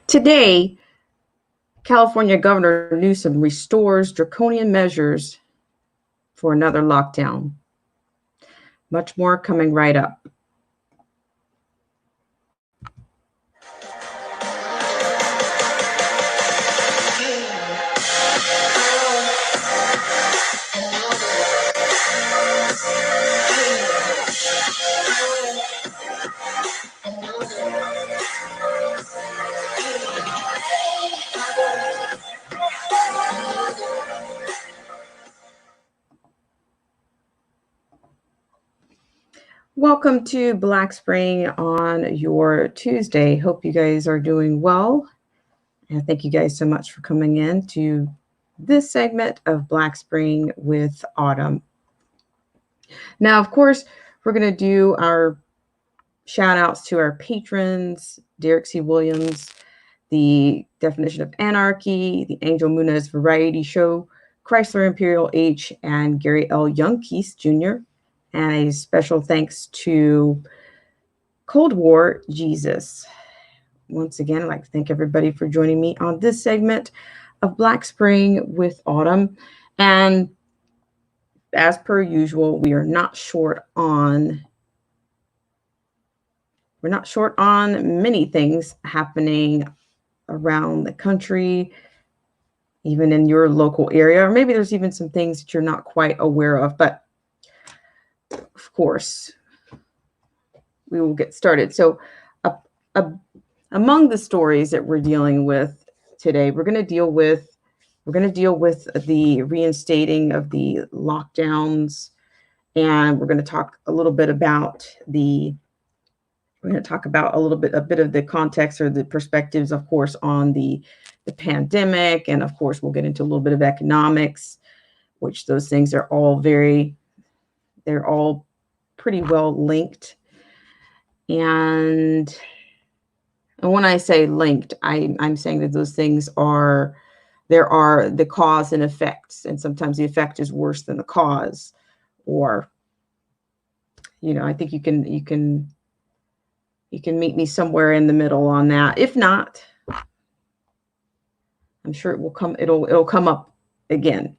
Today, California Governor Newsom restores draconian measures for another lockdown. Much more coming right up. Welcome to Black Spring on your Tuesday. Hope you guys are doing well. And thank you guys so much for coming in to this segment of Black Spring with Autumn. Now, of course, we're going to do our shout outs to our patrons, Derek C. Williams, The Definition of Anarchy, The Angel Munez Variety Show, Chrysler Imperial H, and Gary L. Youngkeese Jr., and a special thanks to Cold War Jesus. Once again, I'd like to thank everybody for joining me on this segment of Black Spring with Autumn. And as per usual, we are not short on many things happening around the country, even in your local area, or maybe there's even some things that you're not quite aware of, but of course, we will get started. So among the stories that we're dealing with today, we're going to deal with the reinstating of the lockdowns, and we're going to talk a little bit about a bit of the context or the perspectives, of course, on the pandemic, and of course, we'll get into a little bit of economics, which those things are they're all pretty well linked. And when I say linked, I'm saying that those things there are the cause and effects, and sometimes the effect is worse than the cause, or I think you can meet me somewhere in the middle on that. If not, I'm sure it'll come up again.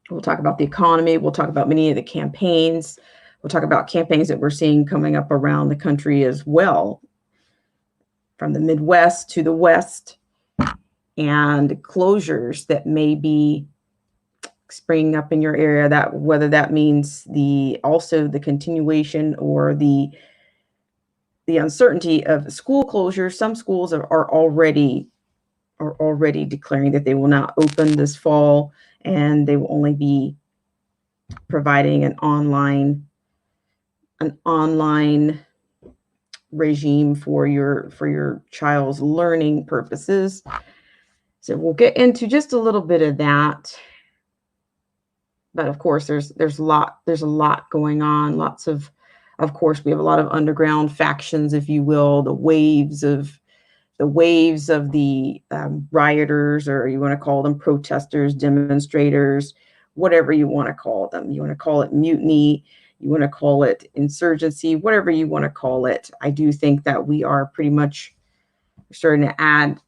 We'll talk about the economy. We'll talk about many of the campaigns. We'll talk about campaigns that we're seeing coming up around the country as well, from the Midwest to the West, and closures that may be springing up in your area, that whether that means the continuation or the uncertainty of school closures. Some schools are already declaring that they will not open this fall, and they will only be providing an online regime for your child's learning purposes. So we'll get into just a little bit of that. But of course, there's a lot going on. Of course, we have a lot of underground factions, if you will, the waves of the rioters, or you want to call them protesters, demonstrators, whatever you want to call them. You want to call it mutiny, you want to call it insurgency, whatever you want to call it. I do think that we are pretty much starting to add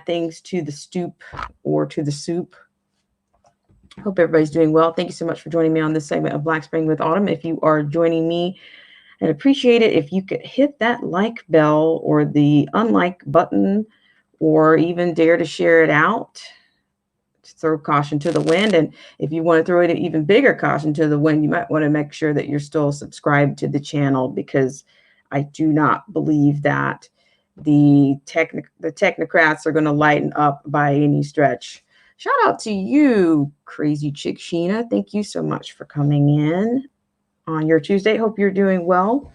things to the stoop or to the soup. Hope everybody's doing well. Thank you so much for joining me on this segment of Black Spring with Autumn. If you are joining me, I'd appreciate it if you could hit that like bell or the unlike button, or even dare to share it out. Throw caution to the wind. And if you want to throw an even bigger caution to the wind, you might want to make sure that you're still subscribed to the channel, because I do not believe that the technocrats are going to lighten up by any stretch. Shout out to you, Crazy Chick Sheena. Thank you so much for coming in on your Tuesday. Hope you're doing well.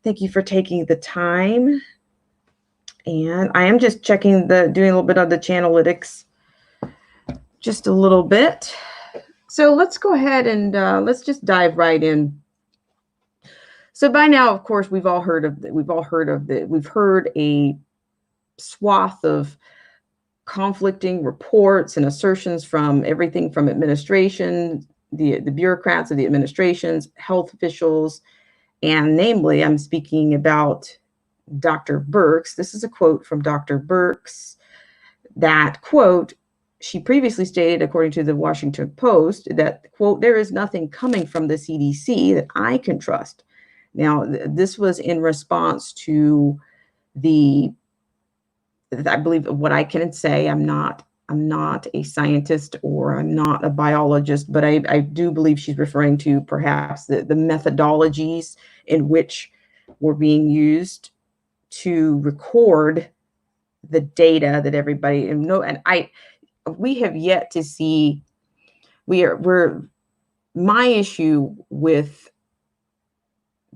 Thank you for taking the time. And I am just doing a little bit of the channelytics, just a little bit. So let's go ahead and let's just dive right in. So by now, of course, we've heard a swath of conflicting reports and assertions from everything from administration, the bureaucrats of the administrations, health officials, and namely, I'm speaking about Dr. Birx. This is a quote from Dr. Birx that, quote, she previously stated, according to the Washington Post, that, quote, there is nothing coming from the CDC that I can trust. Now, this was in response to I believe what I can say, I'm not a scientist or I'm not a biologist, but I do believe she's referring to perhaps the methodologies in which were being used to record the data that everybody we have yet to see. My issue with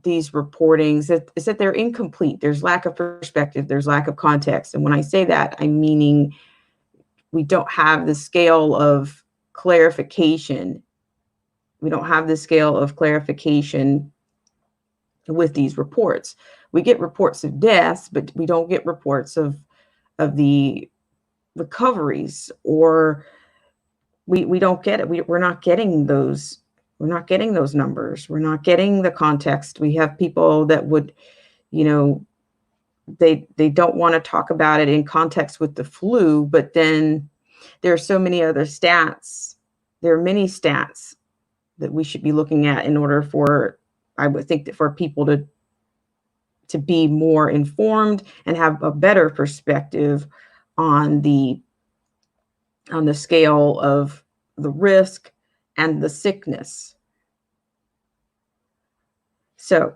these reportings is that they're incomplete. There's lack of perspective, there's lack of context. And when I say that, I'm meaning we don't have the scale of clarification. We don't have the scale of clarification with these reports. We get reports of deaths, but we don't get reports of the recoveries, or we don't get it. We're not getting those. We're not getting those numbers. We're not getting the context. We have people that would, they don't want to talk about it in context with the flu, but then there are so many other stats. There are many stats that we should be looking at in order for, I would think, that for people to be more informed and have a better perspective on the scale of the risk and the sickness. So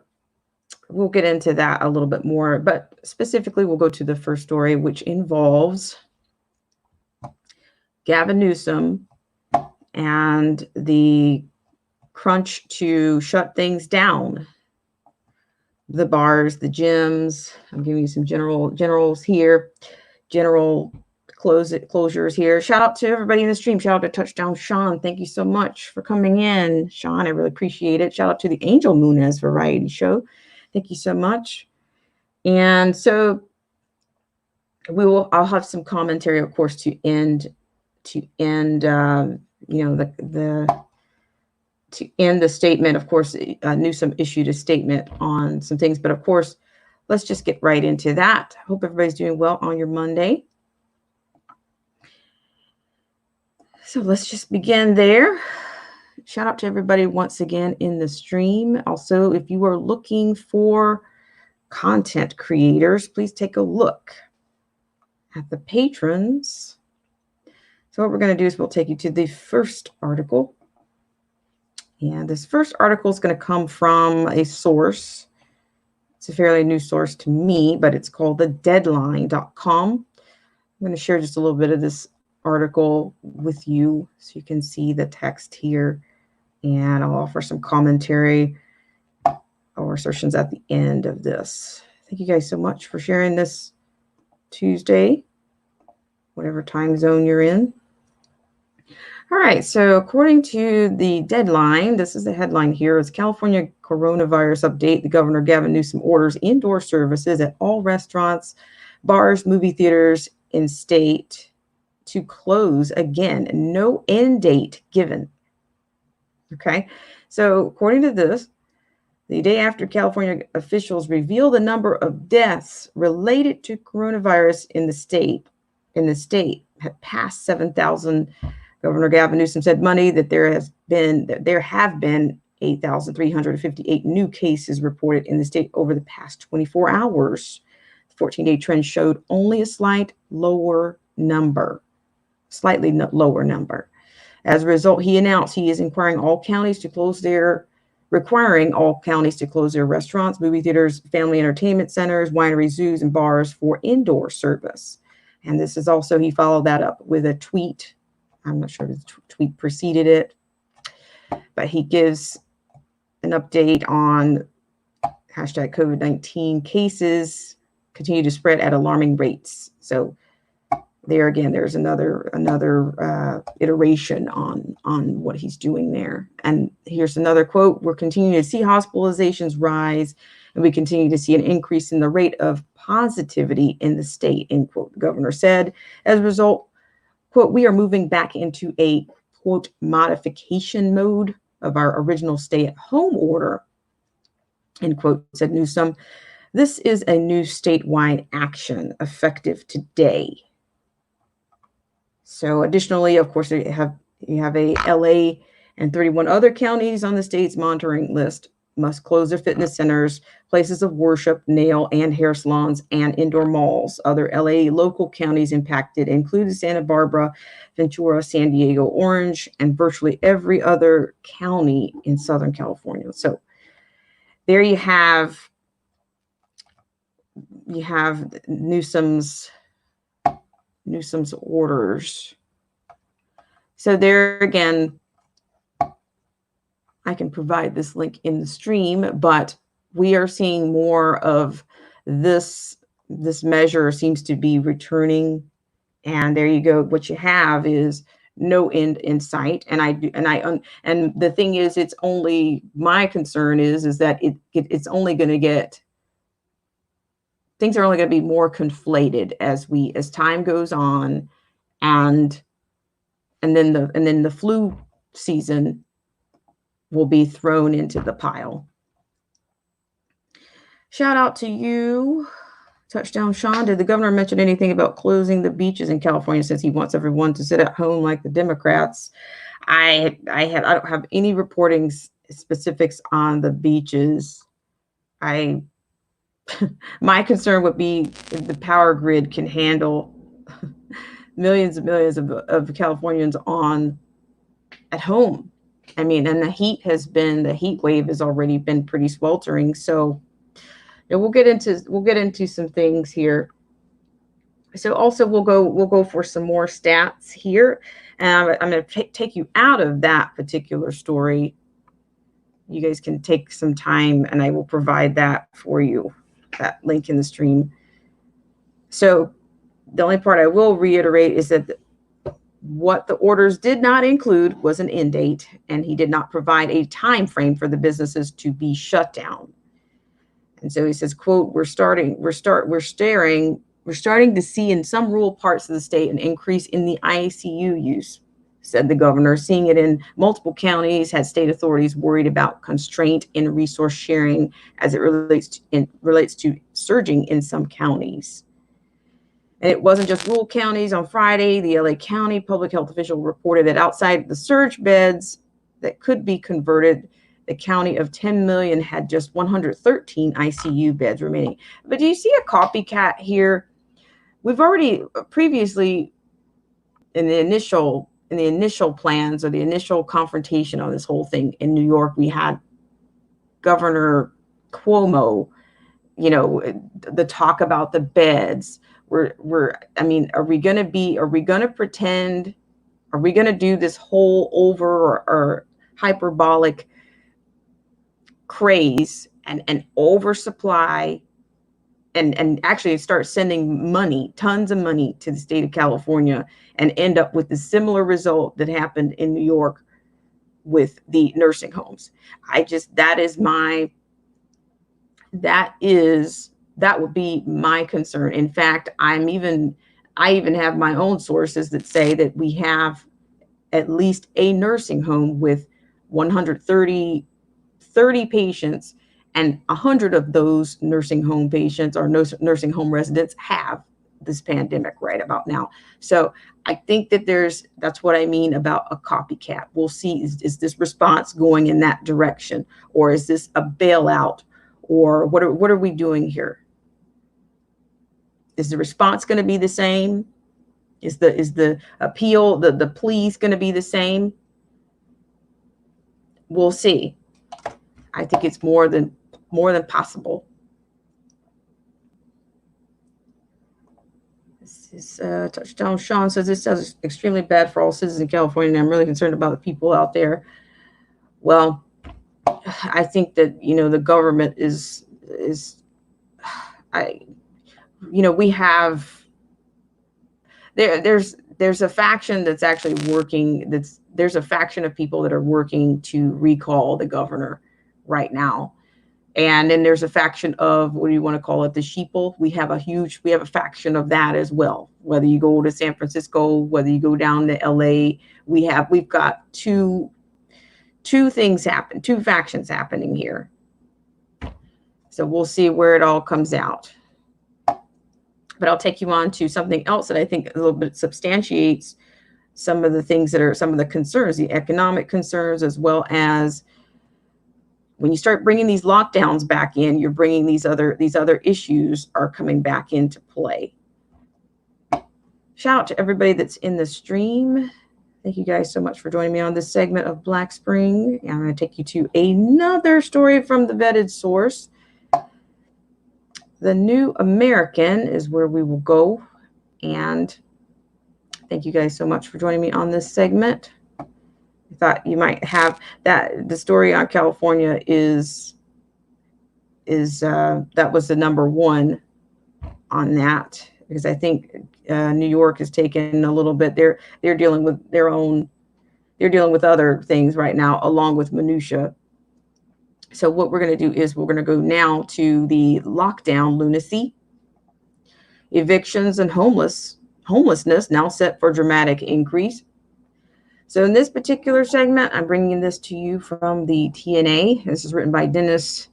we'll get into that a little bit more, but specifically we'll go to the first story, which involves Gavin Newsom and the crunch to shut things down. The bars, the gyms. I'm giving you some generals here. General closures here. Shout out to everybody in the stream. Shout out to Touchdown Sean. Thank you so much for coming in, Sean. I really appreciate it. Shout out to the Angel Munez Variety Show. Thank you so much. And so I'll have some commentary, of course, to end the statement. Of course, Newsom issued a statement on some things, but of course, let's just get right into that. Hope everybody's doing well on your Monday. So let's just begin there. Shout out to everybody once again in the stream. Also, if you are looking for content creators, please take a look at the patrons. So what we're going to do is we'll take you to the first article. And this first article is going to come from a source. It's a fairly new source to me, but it's called thedeadline.com. I'm going to share just a little bit of this article with you so you can see the text here, and I'll offer some commentary or assertions at the end of this. Thank you guys so much for sharing this Tuesday, whatever time zone you're in. All right, so according to the Deadline, this is the headline here, is California coronavirus update. The Governor Gavin Newsom orders indoor services at all restaurants, bars, movie theaters in state to close again. No end date given. Okay, so according to this, the day after California officials reveal the number of deaths related to coronavirus in the state had passed 7,000. Governor Gavin Newsom said Monday that there have been 8,358 new cases reported in the state over the past 24 hours. The 14-day trend showed only a slightly lower number. As a result, he announced he is requiring all counties to close their restaurants, movie theaters, family entertainment centers, wineries, zoos, and bars for indoor service. And this is also, he followed that up with a tweet. I'm not sure if the tweet preceded it, but he gives an update on hashtag COVID-19 cases continue to spread at alarming rates. So there again, there's another iteration on what he's doing there. And here's another quote: "We're continuing to see hospitalizations rise, and we continue to see an increase in the rate of positivity in the state," end quote, the governor said. As a result, quote, "we are moving back into a, quote, modification mode of our original stay-at-home order," end quote, said Newsom. This is a new statewide action effective today. So additionally, of course, you have a LA and 31 other counties on the state's monitoring list must close their fitness centers, places of worship, nail and hair salons, and indoor malls. Other LA local counties impacted include Santa Barbara, Ventura, San Diego, Orange, and virtually every other county in Southern California. So there you have Newsom's orders. So there again, I can provide this link in the stream, but we are seeing more of this. This measure seems to be returning, and there you go. What you have is no end in sight. And the thing is, it's only, my concern is that it's only going to get, things are only going to be more conflated as time goes on, and then the flu season will be thrown into the pile. Shout out to you, Touchdown Sean. Did the governor mention anything about closing the beaches in California since he wants everyone to sit at home like the Democrats? I don't have any reporting specifics on the beaches. My concern would be if the power grid can handle millions and millions of Californians at home. I mean, and the heat wave has already been pretty sweltering. So we'll get into some things here. So also we'll go for some more stats here. I'm going to take you out of that particular story. You guys can take some time, and I will provide that for you, that link in the stream. So the only part I will reiterate is that what the orders did not include was an end date, and he did not provide a time frame for the businesses to be shut down. And so he says, quote, we're starting to see in some rural parts of the state an increase in the ICU use, said the governor. Seeing it in multiple counties had state authorities worried about constraint in resource sharing as it relates to surging in some counties. And it wasn't just rural counties. On Friday, the LA County public health official reported that outside the surge beds that could be converted, the county of 10 million had just 113 ICU beds remaining. But do you see a copycat here? We've already previously, in the initial plans or the initial confrontation on this whole thing in New York, we had Governor Cuomo, the talk about the beds. Are we going to do this whole over or hyperbolic craze and oversupply and actually start sending tons of money to the state of California and end up with the similar result that happened in New York with the nursing homes? That would be my concern. In fact, I even have my own sources that say that we have at least a nursing home with 130 patients, and 100 of those nursing home patients or nursing home residents have this pandemic right about now. So I think that that's what I mean about a copycat. We'll see, is this response going in that direction, or is this a bailout, or what are we doing here? Is the response going to be the same? Is the appeal, the pleas going to be the same? We'll see. I think it's more than possible. This is Touchdown Sean says, this is extremely bad for all citizens in California, and I'm really concerned about the people out there. Well, I think that the government we have there's a faction that's actually working. There's a faction of people that are working to recall the governor right now. And then there's a faction of, what do you want to call it, the sheeple. We have a faction of that as well. Whether you go to San Francisco, whether you go down to LA, we've got two factions happening here. So we'll see where it all comes out. But I'll take you on to something else that I think a little bit substantiates some of the things that are some of the concerns, the economic concerns, as well as when you start bringing these lockdowns back in, you're bringing these other issues are coming back into play. Shout out to everybody that's in the stream. Thank you guys so much for joining me on this segment of Black Spring. I'm going to take you to another story from the vetted source. The New American is where we will go. And thank you guys so much for joining me on this segment. I thought you might have that. The story on California is that was the number one on that, because I think New York has taken a little bit. They're dealing with their own. They're dealing with other things right now, along with minutia. So what we're going to do is we're going to go now to the lockdown lunacy. Evictions and homelessness now set for dramatic increase. So in this particular segment, I'm bringing this to you from the TNA. This is written by Dennis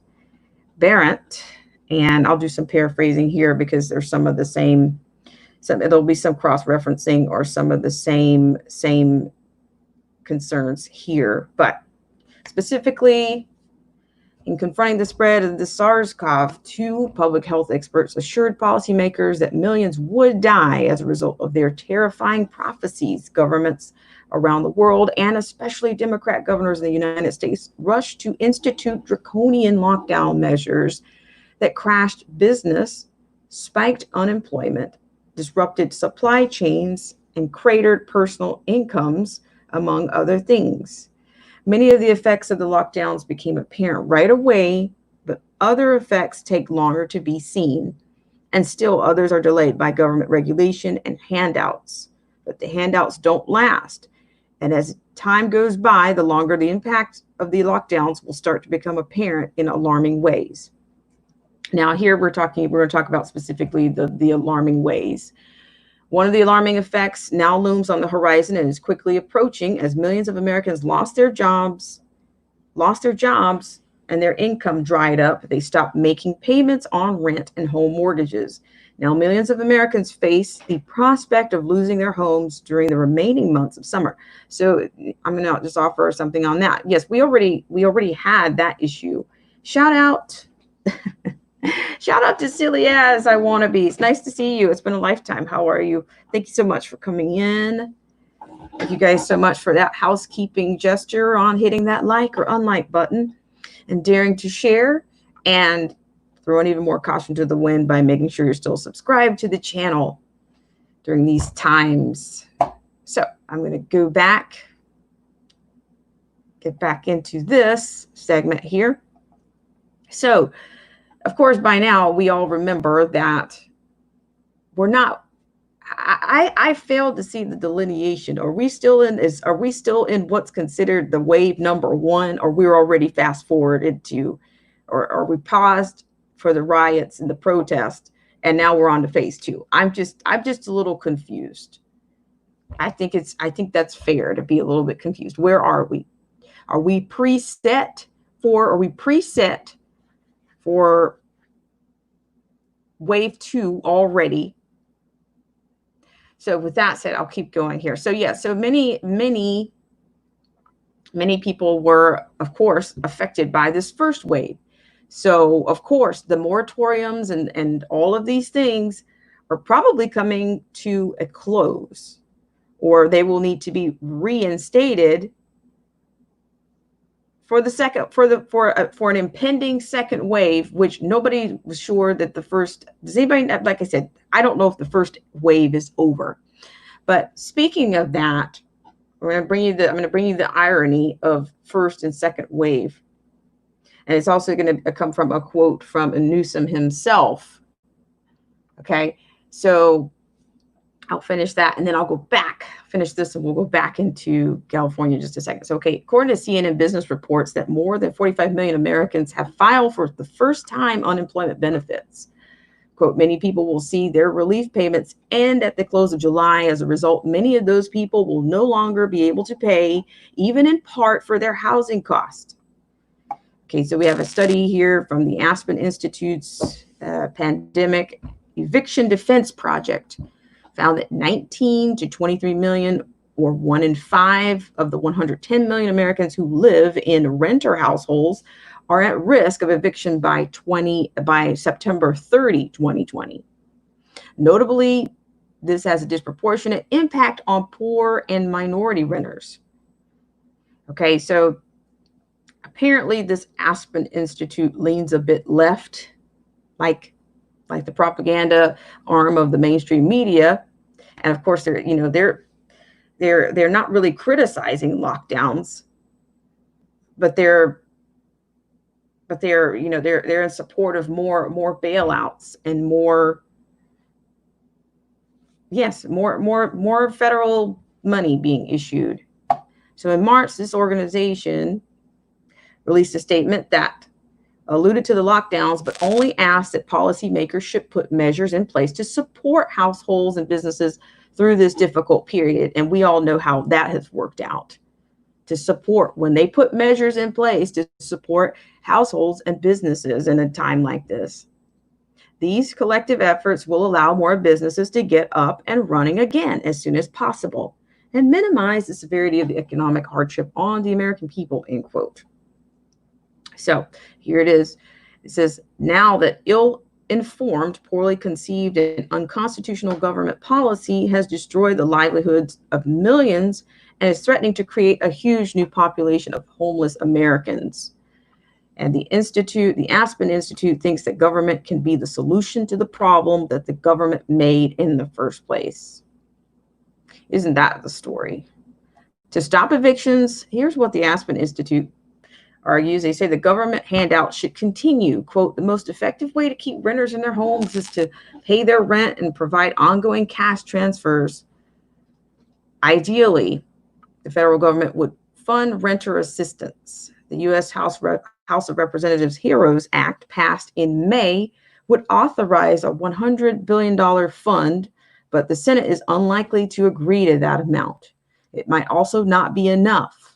Barrett, and I'll do some paraphrasing here because there's some of the same. There'll be some cross-referencing or some of the same concerns here, but specifically, in confronting the spread of the SARS-CoV-2, public health experts assured policymakers that millions would die as a result of their terrifying prophecies. Governments around the world, and especially Democrat governors in the United States, rushed to institute draconian lockdown measures that crashed business, spiked unemployment, disrupted supply chains, and cratered personal incomes, among other things. Many of the effects of the lockdowns became apparent right away, but other effects take longer to be seen, and still others are delayed by government regulation and handouts. But the handouts don't last, and as time goes by, the longer the impact of the lockdowns will start to become apparent in alarming ways. Now, here we're going to talk about specifically the alarming ways. One of the alarming effects now looms on the horizon and is quickly approaching as millions of Americans lost their jobs, and their income dried up. They stopped making payments on rent and home mortgages. Now, millions of Americans face the prospect of losing their homes during the remaining months of summer. So I'm going to just offer something on that. Yes, we already had that issue. Shout out. Shout out to Silly As I Wanna Be. It's nice to see you. It's been a lifetime. How are you? Thank you so much for coming in. Thank you guys so much for that housekeeping gesture on hitting that like or unlike button and daring to share, and throwing even more caution to the wind by making sure you're still subscribed to the channel during these times. So I'm going to get back into this segment here. So, of course, by now we all remember that we're not. I failed to see the delineation. Are we still in what's considered the wave number one, or we're already fast forwarded to, or are we paused for the riots and the protest, and now we're on to phase two? I'm just a little confused. I think that's fair to be a little bit confused. Where are we? Are we preset for wave two already? So with that said, I'll keep going here. So yeah, so many people were, of course, affected by this first wave. So of course, the moratoriums and all of these things are probably coming to a close, or they will need to be reinstated for an impending second wave, which nobody was sure that the first. Does anybody? Like I said, I don't know if the first wave is over. But speaking of that, I'm going to bring you the irony of first and second wave, and it's also going to come from a quote from Newsom himself. Okay, so I'll finish that, and then I'll go back, finish this, and we'll go back into California in just a second. So, okay, according to CNN Business reports that more than 45 million Americans have filed for the first time unemployment benefits. Quote, many people will see their relief payments end at the close of July. As a result, many of those people will no longer be able to pay, even in part, for their housing costs. Okay, so we have a study here from the Aspen Institute's Pandemic Eviction Defense Project. Found that 19 to 23 million, or 1 in 5 of the 110 million Americans who live in renter households are at risk of eviction by September 30, 2020. Notably, this has a disproportionate impact on poor and minority renters. Okay, so apparently this Aspen Institute leans a bit left, like the propaganda arm of the mainstream media. And of course, they're not really criticizing lockdowns, but they're in support of more bailouts and more federal money being issued. So in March, this organization released a statement that alluded to the lockdowns, but only asked that policymakers should put measures in place to support households and businesses through this difficult period. And we all know how that has worked out. To support, when they put measures in place to support households and businesses in a time like this, these collective efforts will allow more businesses to get up and running again as soon as possible and minimize the severity of the economic hardship on the American people, end quote. So here it is. It says, now that ill-informed, poorly conceived, and unconstitutional government policy has destroyed the livelihoods of millions and is threatening to create a huge new population of homeless Americans. And the Aspen Institute, thinks that government can be the solution to the problem that the government made in the first place. Isn't that the story? To stop evictions, here's what the Aspen Institute argues. They say the government handout should continue. Quote, the most effective way to keep renters in their homes is to pay their rent and provide ongoing cash transfers. Ideally, the federal government would fund renter assistance. The U.S. House of Representatives HEROES Act, passed in May, would authorize a $100 billion fund, but the Senate is unlikely to agree to that amount. It might also not be enough.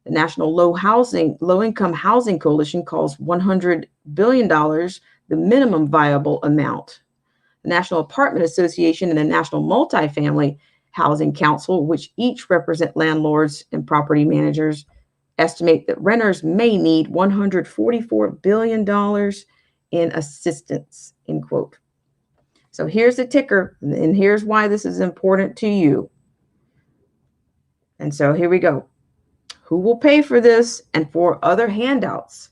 The National Low-Income Housing Coalition calls $100 billion the minimum viable amount. The National Apartment Association and the National Multifamily Housing Council, which each represent landlords and property managers, estimate that renters may need $144 billion in assistance, end quote. So here's the ticker, and here's why this is important to you. And so here we go. Who will pay for this and for other handouts?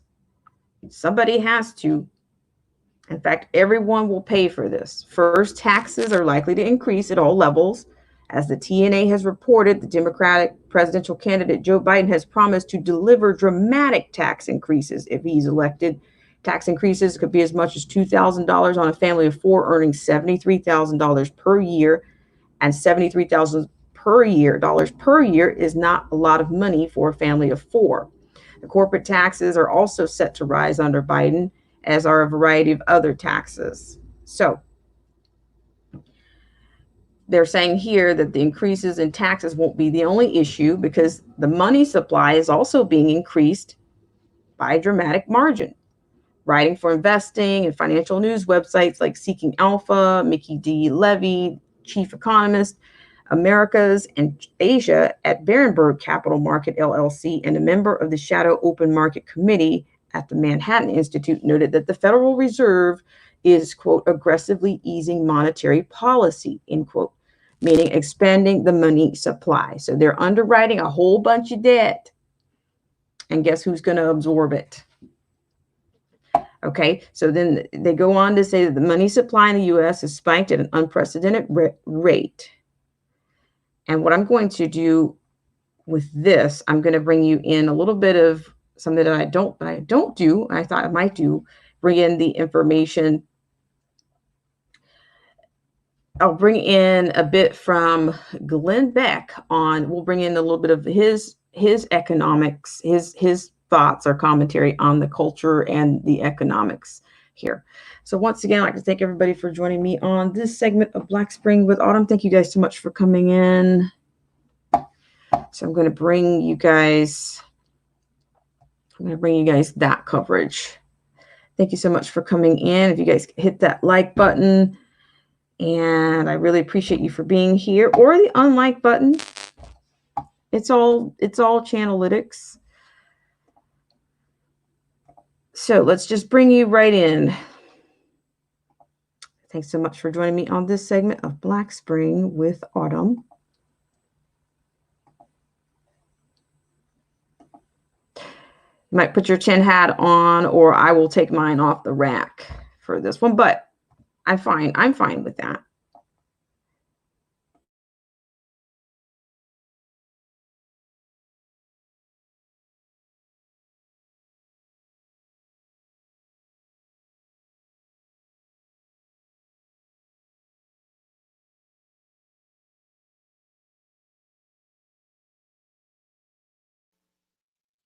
Somebody has to. In fact, everyone will pay for this. First, taxes are likely to increase at all levels. As the TNA has reported, the Democratic presidential candidate Joe Biden has promised to deliver dramatic tax increases if he's elected. Tax increases could be as much as $2,000 on a family of 4 earning $73,000 per year, and $73,000 per year is not a lot of money for a family of 4. The corporate taxes are also set to rise under Biden, as are a variety of other taxes. So they're saying here that the increases in taxes won't be the only issue, because the money supply is also being increased by a dramatic margin. Writing for investing and financial news websites like Seeking Alpha, Mickey D. Levy, chief economist, Americas and Asia at Berenberg Capital Market LLC, and a member of the Shadow Open Market Committee at the Manhattan Institute, noted that the Federal Reserve is, quote, aggressively easing monetary policy, end quote, meaning expanding the money supply. So they're underwriting a whole bunch of debt. And guess who's going to absorb it? Okay, so then they go on to say that the money supply in the U.S. has spiked at an unprecedented rate. And what I'm going to do with this, I'm going to bring you in a little bit of something that I don't do. I thought I might do, bring in the information. I'll bring in a bit from Glenn Beck we'll bring in a little bit of his economics, his thoughts or commentary on the culture and the economics here. So once again, I'd like to thank everybody for joining me on this segment of Black Spring with Autumn. Thank you guys so much for coming in. So I'm going to bring you guys I'm going to bring you guys that coverage. Thank you so much for coming in. If you guys hit that like button, and I really appreciate you for being here, or the unlike button. It's all Chanalytics. So let's just bring you right in. Thanks so much for joining me on this segment of Black Spring with Autumn. You might put your tin hat on, or I will take mine off the rack for this one, but I'm fine with that.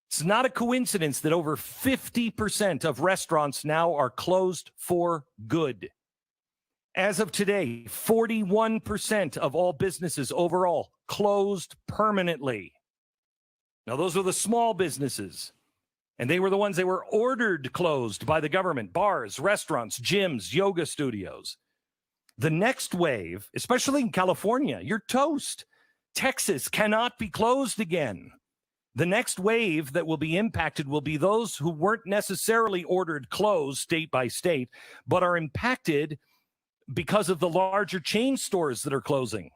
It's not a coincidence that over 50% of restaurants now are closed for good. As of today, 41% of all businesses overall closed permanently. Now, those are the small businesses, and they were the ones that were ordered closed by the government: bars, restaurants, gyms, yoga studios. The next wave, especially in California, you're toast. Texas cannot be closed again. The next wave that will be impacted will be those who weren't necessarily ordered closed state by state, but are impacted because of the larger chain stores that are closing.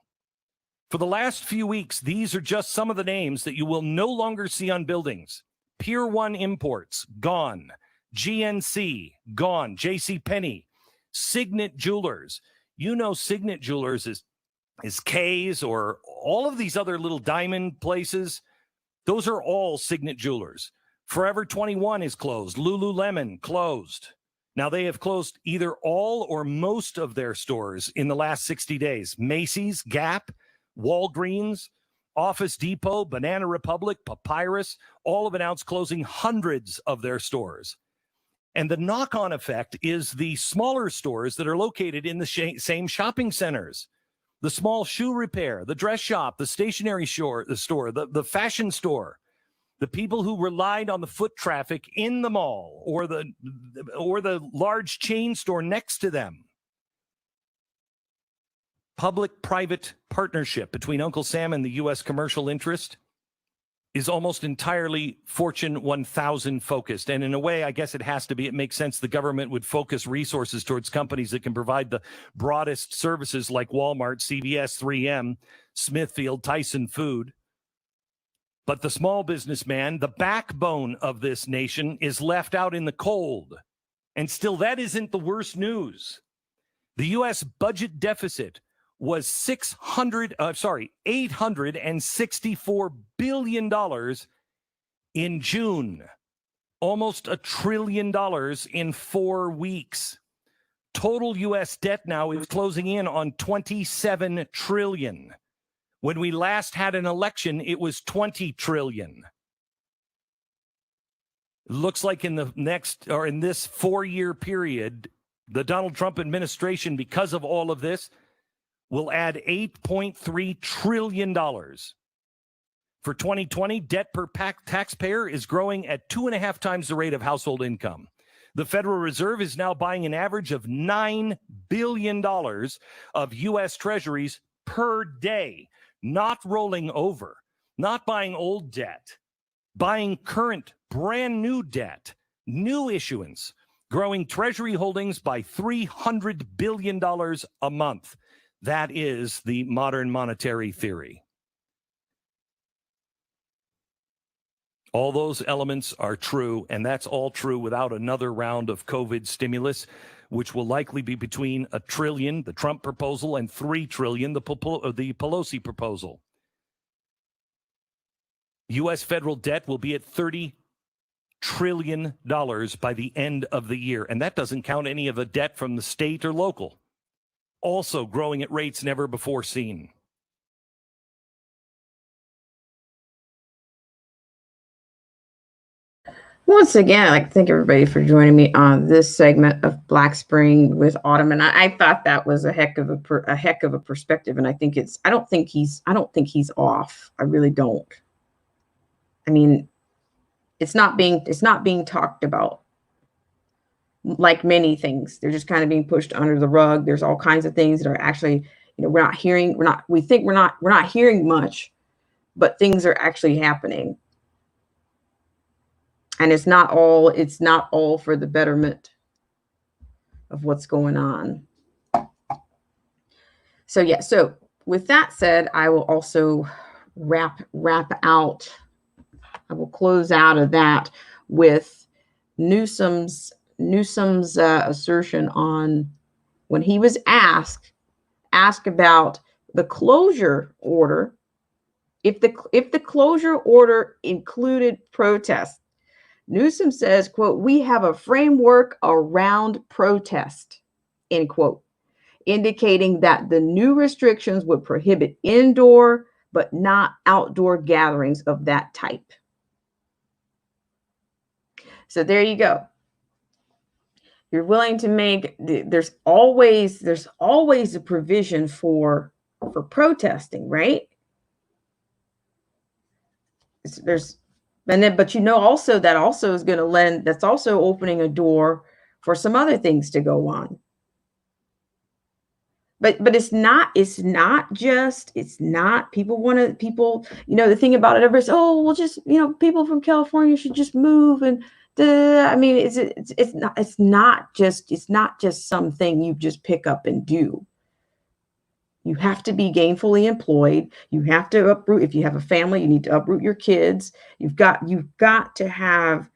For the last few weeks, these are just some of the names that you will no longer see on buildings. Pier 1 Imports, gone. GNC, gone. JCPenney, Signet Jewelers. You know Signet Jewelers is K's, or all of these other little diamond places. Those are all Signet Jewelers. Forever 21 is closed. Lululemon closed. Now, they have closed either all or most of their stores in the last 60 days. Macy's, Gap, Walgreens, Office Depot, Banana Republic, Papyrus, all have announced closing hundreds of their stores. And the knock-on effect is the smaller stores that are located in the same shopping centers. The small shoe repair, the dress shop, the stationery store, the fashion store, the people who relied on the foot traffic in the mall or the large chain store next to them. Public-private partnership between Uncle Sam and the U.S. commercial interest is almost entirely Fortune 1000 focused. And in a way, I guess it has to be. It makes sense the government would focus resources towards companies that can provide the broadest services like Walmart, CVS, 3M, Smithfield, Tyson Food. But the small businessman, the backbone of this nation, is left out in the cold. And still, that isn't the worst news. The U.S. budget deficit was $864 billion in June, almost $1 trillion in 4 weeks. Total U.S. debt now is closing in on $27 trillion. When we last had an election, it was $20 trillion. It looks like in this 4-year period, the Donald Trump administration, because of all of this, will add $8.3 trillion. For 2020, debt per taxpayer is growing at 2.5 times the rate of household income. The Federal Reserve is now buying an average of $9 billion of U.S. Treasuries per day, not rolling over, not buying old debt, buying current, brand new debt, new issuance, growing Treasury holdings by $300 billion a month. That is the modern monetary theory. All those elements are true, and that's all true without another round of COVID stimulus, which will likely be between $1 trillion, the Trump proposal, and $3 trillion, the Pelosi proposal. U.S. federal debt will be at $30 trillion by the end of the year, and that doesn't count any of the debt from the state or local. Also growing at rates never before seen. Once again, I'd like to thank everybody for joining me on this segment of Black Spring with Autumn. And I thought that was a heck of a perspective. And I don't think he's off. I really don't. I mean, it's not being talked about. Like many things, they're just kind of being pushed under the rug. There's all kinds of things that are actually, we think we're not hearing much, but things are actually happening. And it's not all for the betterment of what's going on. So yeah, so with that said, I will also wrap out. I will close out of that with Newsom's assertion on when he was asked about the closure order, if the closure order included protest. Newsom says, quote, "We have a framework around protest," end quote, indicating that the new restrictions would prohibit indoor but not outdoor gatherings of that type. So there you go. You're willing to make, there's always a provision for protesting, right? But also that also is going to that's also opening a door for some other things to go on. But it's not people, the thing about it, everybody's, oh, well, just, people from California should just move. And I mean, it's not just something you just pick up and do. You have to be gainfully employed. You have to uproot. If you have a family, you need to uproot your kids. You've got to have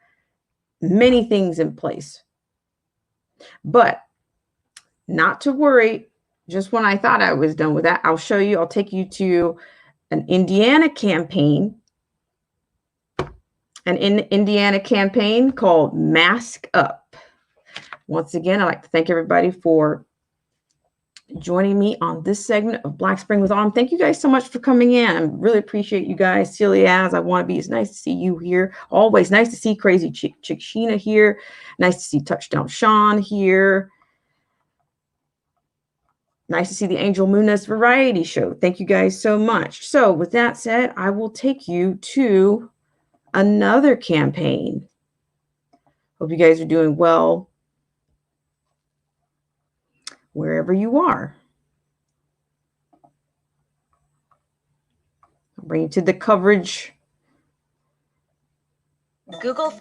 many things in place. But not to worry. Just when I thought I was done with that, I'll take you to an Indiana campaign. An Indiana campaign called Mask Up. Once again, I'd like to thank everybody for joining me on this segment of Black Spring with Autumn. Thank you guys so much for coming in. I really appreciate you guys. Silly as I want to be. It's nice to see you here. Always nice to see Crazy Chick Sheena here. Nice to see Touchdown Sean here. Nice to see the Angel Munoz Variety Show. Thank you guys so much. So with that said, I will take you to another campaign. Hope you guys are doing well wherever you are. I'll bring you to the coverage. Google.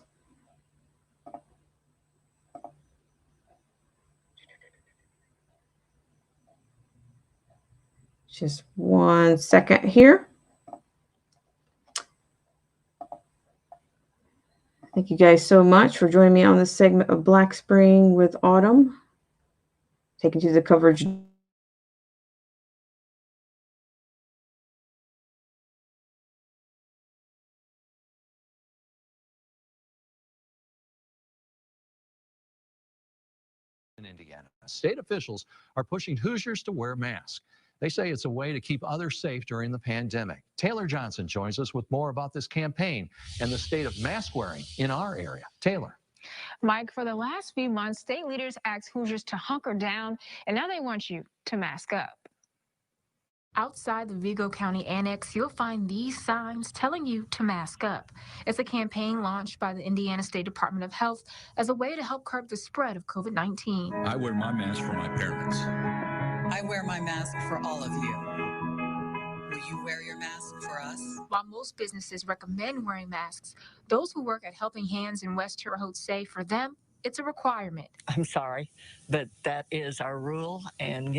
Just 1 second here. Thank you guys so much for joining me on this segment of Black Spring with Autumn. Taking to the coverage. In Indiana, state officials are pushing Hoosiers to wear masks. They say it's a way to keep others safe during the pandemic. Taylor Johnson joins us with more about this campaign and the state of mask wearing in our area. Taylor. Mike, for the last few months, state leaders asked Hoosiers to hunker down, and now they want you to mask up. Outside the Vigo County Annex, you'll find these signs telling you to mask up. It's a campaign launched by the Indiana State Department of Health as a way to help curb the spread of COVID-19. I wear my mask for my parents. I wear my mask for all of you. Will you wear your mask for us? While most businesses recommend wearing masks, those who work at Helping Hands in West Terre Haute say for them, it's a requirement. I'm sorry, but that is our rule, and,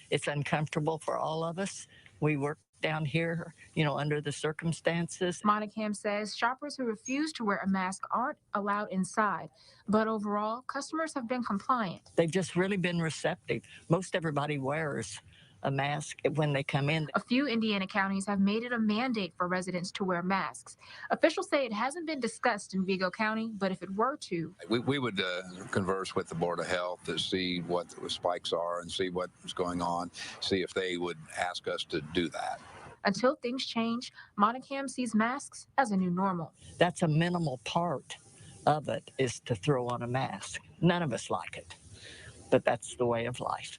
it's uncomfortable for all of us. We work down here, under the circumstances. Monacam says shoppers who refuse to wear a mask aren't allowed inside, but overall, customers have been compliant. They've just really been receptive. Most everybody wears a mask when they come in. A few Indiana counties have made it a mandate for residents to wear masks. Officials say it hasn't been discussed in Vigo County, but if it were to, we would converse with the Board of Health to see what the spikes are and see what's going on, see if they would ask us to do that. Until things change, Monacam sees masks as a new normal. That's a minimal part of it, is to throw on a mask. None of us like it, but that's the way of life.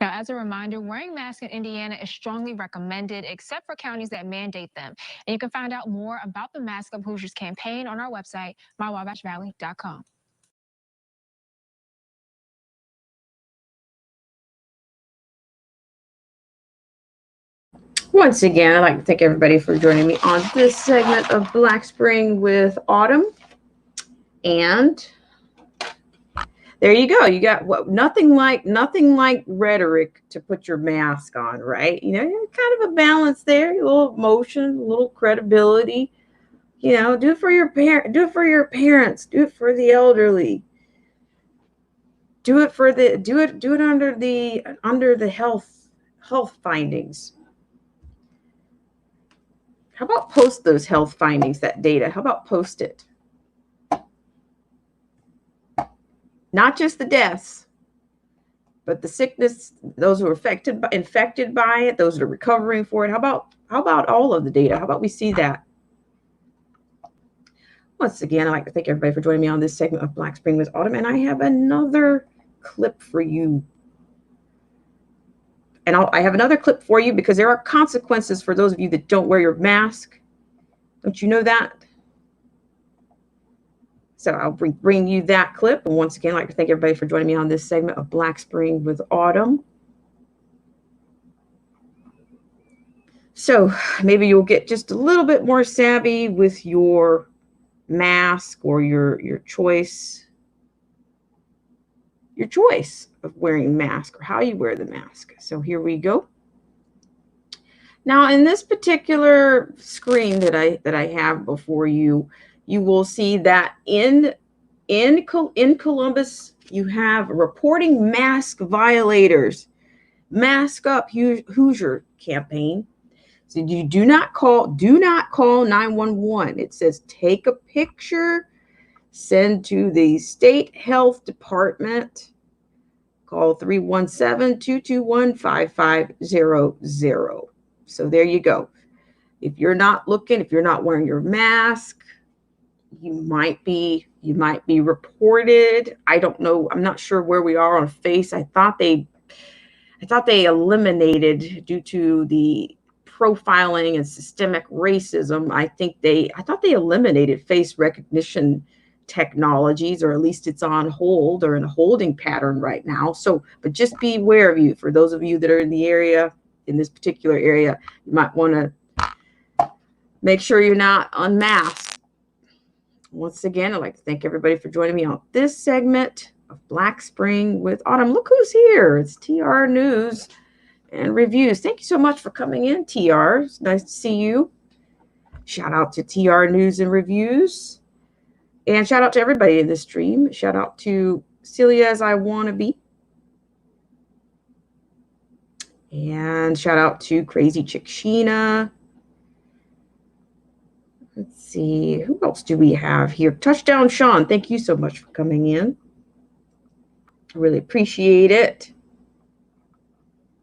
Now, as a reminder, wearing masks in Indiana is strongly recommended, except for counties that mandate them. And you can find out more about the Mask Up Hoosiers campaign on our website, mywabashvalley.com. Once again, I'd like to thank everybody for joining me on this segment of Black Spring with Autumn. And there you go. You got what? Nothing like rhetoric to put your mask on, right? You know, kind of a balance there, a little emotion, a little credibility. You know, do it for your parents, do it for the elderly. Do it under the health findings. How about post those health findings, that data? How about post it? Not just the deaths, but the sickness, those who are infected by it, those that are recovering for it. How about all of the data? How about we see that? Once again, I'd like to thank everybody for joining me on this segment of Black Spring with Autumn, and I have another clip for you. And I have another clip for you because there are consequences for those of you that don't wear your mask. Don't you know that? So I'll bring you that clip. And once again, I'd like to thank everybody for joining me on this segment of Black Spring with Autumn. So maybe you'll get just a little bit more savvy with your mask or your choice of wearing a mask or how you wear the mask. So here we go. Now in this particular screen that I have before you, you will see that in Columbus, you have reporting mask violators, Mask Up Hoosier campaign. So you do not call 911. It says take a picture, send to the state health department, call 317-221-5500. So there you go. If you're not wearing your mask, you might be reported. I don't know. I'm not sure where we are on face. I thought they eliminated, due to the profiling and systemic racism, I thought they eliminated face recognition technologies, or at least it's on hold or in a holding pattern right now. So, but just be aware of you. For those of you that are in the area, in this particular area, you might want to make sure you're not unmasked. Once again, I'd like to thank everybody for joining me on this segment of Black Spring with Autumn. Look who's here. It's TR News and Reviews. Thank you so much for coming in, TR. It's nice to see you. Shout out to TR News and Reviews. And shout out to everybody in the stream. Shout out to Celia as I Wanna Be. And shout out to Crazy Chick Sheena. Let's see, who else do we have here? Touchdown Sean, thank you so much for coming in. I really appreciate it.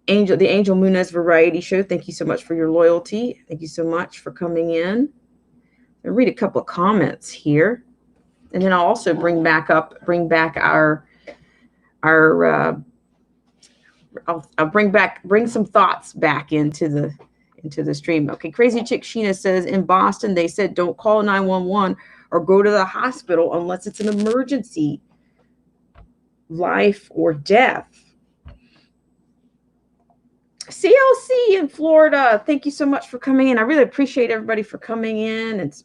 The Angel Munez Variety Show, thank you so much for your loyalty. Thank you so much for coming in. I'll read a couple of comments here. And then I'll also bring some thoughts back into the stream. Okay, Crazy Chick Sheena says in Boston, they said don't call 911 or go to the hospital unless it's an emergency, life or death. CLC in Florida, thank you so much for coming in. I really appreciate everybody for coming in. It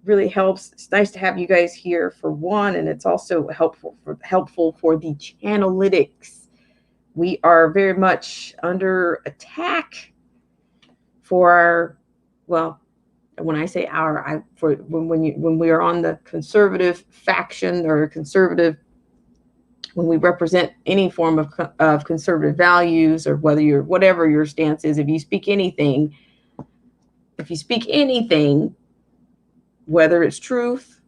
really helps. It's nice to have you guys here for one, and it's also helpful for the channelytics. We are very much under attack for our, well, when I say our, when we are on the conservative faction or conservative, when we represent any form of conservative values, or whatever your stance is, if you speak anything, whether it's truth,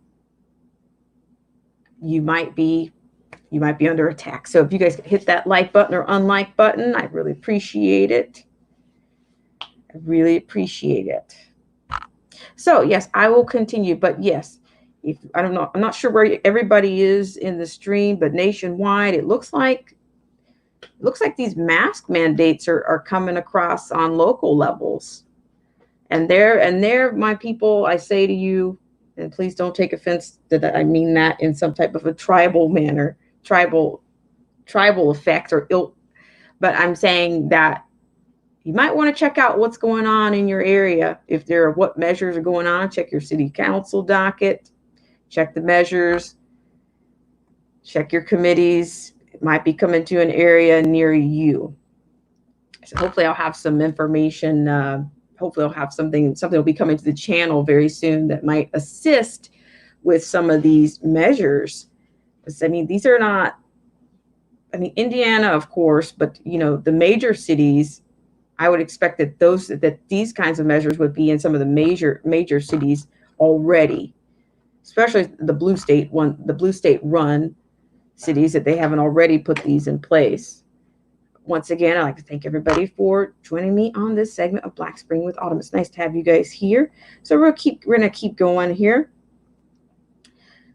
you might be under attack. So if you guys could hit that like button or unlike button, I'd really appreciate it. I really appreciate it. So yes, I will continue, but yes, I don't know, I'm not sure where everybody is in the stream, but nationwide, it looks like it looks like these mask mandates are coming across on local levels. And there, my people, I say to you, and please don't take offense that I mean that in some type of a tribal manner, tribal effect or ill, but I'm saying that you might want to check out what's going on in your area. If there are what measures are going on, check your city council docket, check the measures, check your committees. It might be coming to an area near you. So hopefully I'll have some information. Hopefully I'll have something will be coming to the channel very soon that might assist with some of these measures. Because I mean, these are not, I mean, Indiana, of course, but you know, the major cities, I would expect that these kinds of measures would be in some of the major cities already, especially the blue state run cities, that they haven't already put these in place. Once again, I'd like to thank everybody for joining me on this segment of Black Spring with Autumn. It's nice to have you guys here. So we're gonna keep going here.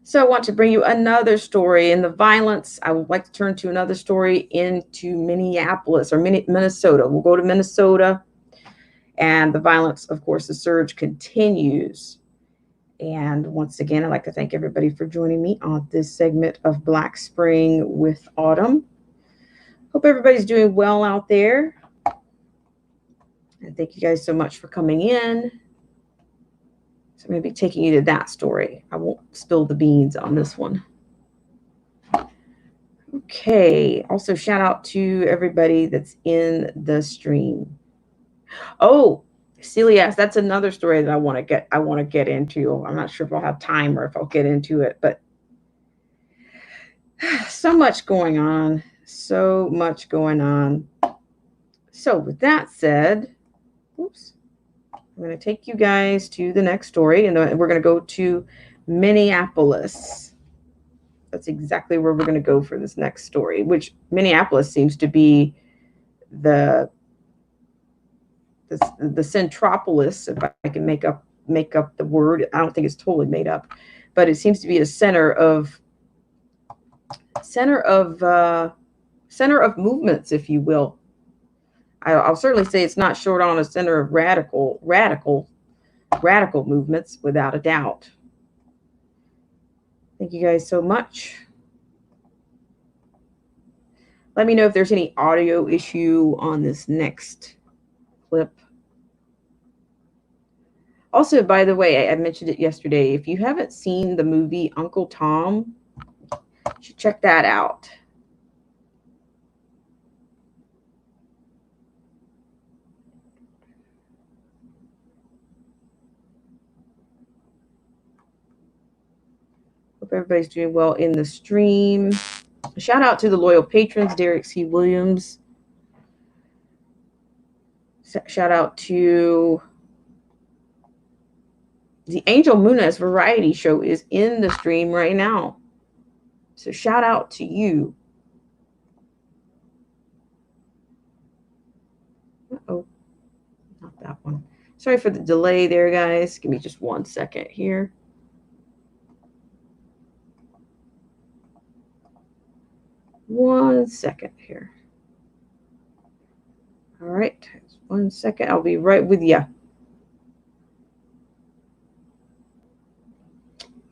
So I want to bring you another story in the violence. I would like to turn to another story into Minneapolis or Minnesota. We'll go to Minnesota, and the violence, of course, the surge continues. And once again, I'd like to thank everybody for joining me on this segment of Black Spring with Autumn. Hope everybody's doing well out there. And thank you guys so much for coming in. So I'm going to be taking you to that story. I won't spill the beans on this one. Okay. Also, shout out to everybody that's in the stream. Oh, Celias, that's another story that I want to get into. I'm not sure if I'll have time or if I'll get into it, but so much going on. So much going on. So with that said, oops. I'm going to take you guys to the next story, and we're going to go to Minneapolis. That's exactly where we're going to go for this next story, which Minneapolis seems to be the centropolis, if I can make up the word. I don't think it's totally made up, but it seems to be a center of movements, if you will. I'll certainly say it's not short on a center of radical movements, without a doubt. Thank you guys so much. Let me know if there's any audio issue on this next clip. Also, by the way, I mentioned it yesterday. If you haven't seen the movie Uncle Tom, you should check that out. Hope everybody's doing well in the stream. Shout out to the loyal patrons, Derek C. Williams. Shout out to the Angel Munez Variety Show is in the stream right now. So shout out to you. Uh-oh, not that one. Sorry for the delay there, guys. Give me just 1 second here. One second here. All right, 1 second. I'll be right with you.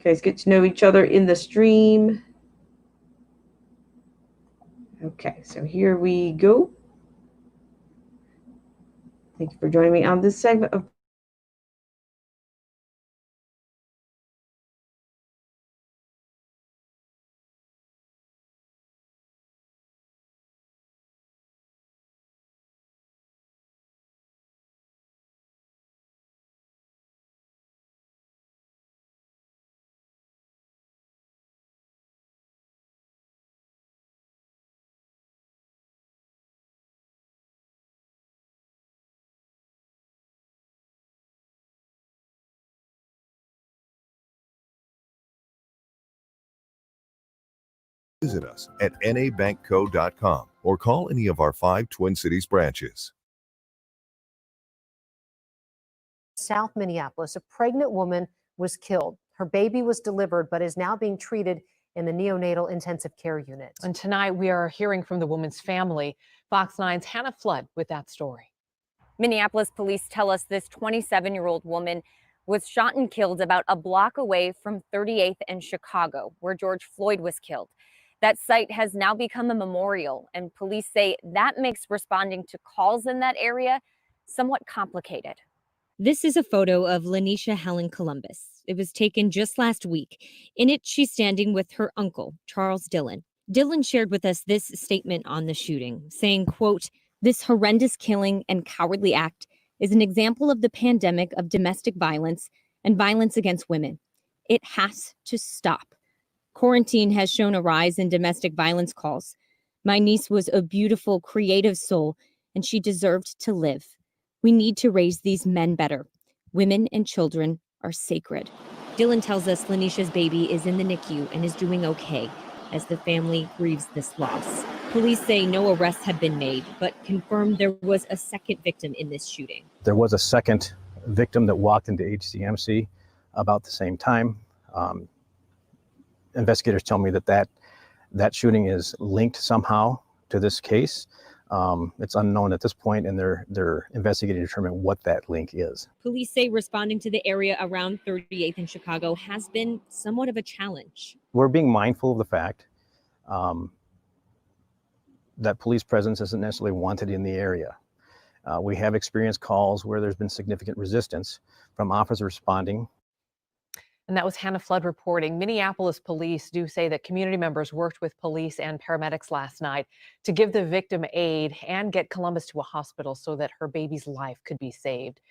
Guys, get to know each other in the stream. Okay, so here we go. Thank you for joining me on this segment of Visit us at nabankco.com or call any of our 5 Twin Cities branches. South Minneapolis, a pregnant woman was killed. Her baby was delivered, but is now being treated in the neonatal intensive care unit. And tonight we are hearing from the woman's family. Fox 9's Hannah Flood with that story. Minneapolis police tell us this 27-year-old woman was shot and killed about a block away from 38th and Chicago, where George Floyd was killed. That site has now become a memorial, and police say that makes responding to calls in that area somewhat complicated. This is a photo of Lanisha Helen Columbus. It was taken just last week. In it, she's standing with her uncle, Charles Dillon. Dillon shared with us this statement on the shooting, saying, quote, "This horrendous killing and cowardly act is an example of the pandemic of domestic violence and violence against women. It has to stop. Quarantine has shown a rise in domestic violence calls. My niece was a beautiful, creative soul, and she deserved to live. We need to raise these men better. Women and children are sacred." Dillon tells us Lanisha's baby is in the NICU and is doing okay as the family grieves this loss. Police say no arrests have been made, but confirm there was a second victim in this shooting. There was a second victim that walked into HCMC about the same time. Investigators tell me that shooting is linked somehow to this case. It's unknown at this point, and they're investigating to determine what that link is. Police say responding to the area around 38th in Chicago has been somewhat of a challenge. We're being mindful of the fact that police presence isn't necessarily wanted in the area. We have experienced calls where there's been significant resistance from officers responding. And that was Hannah Flood reporting. Minneapolis police do say that community members worked with police and paramedics last night to give the victim aid and get Columbus to a hospital so that her baby's life could be saved.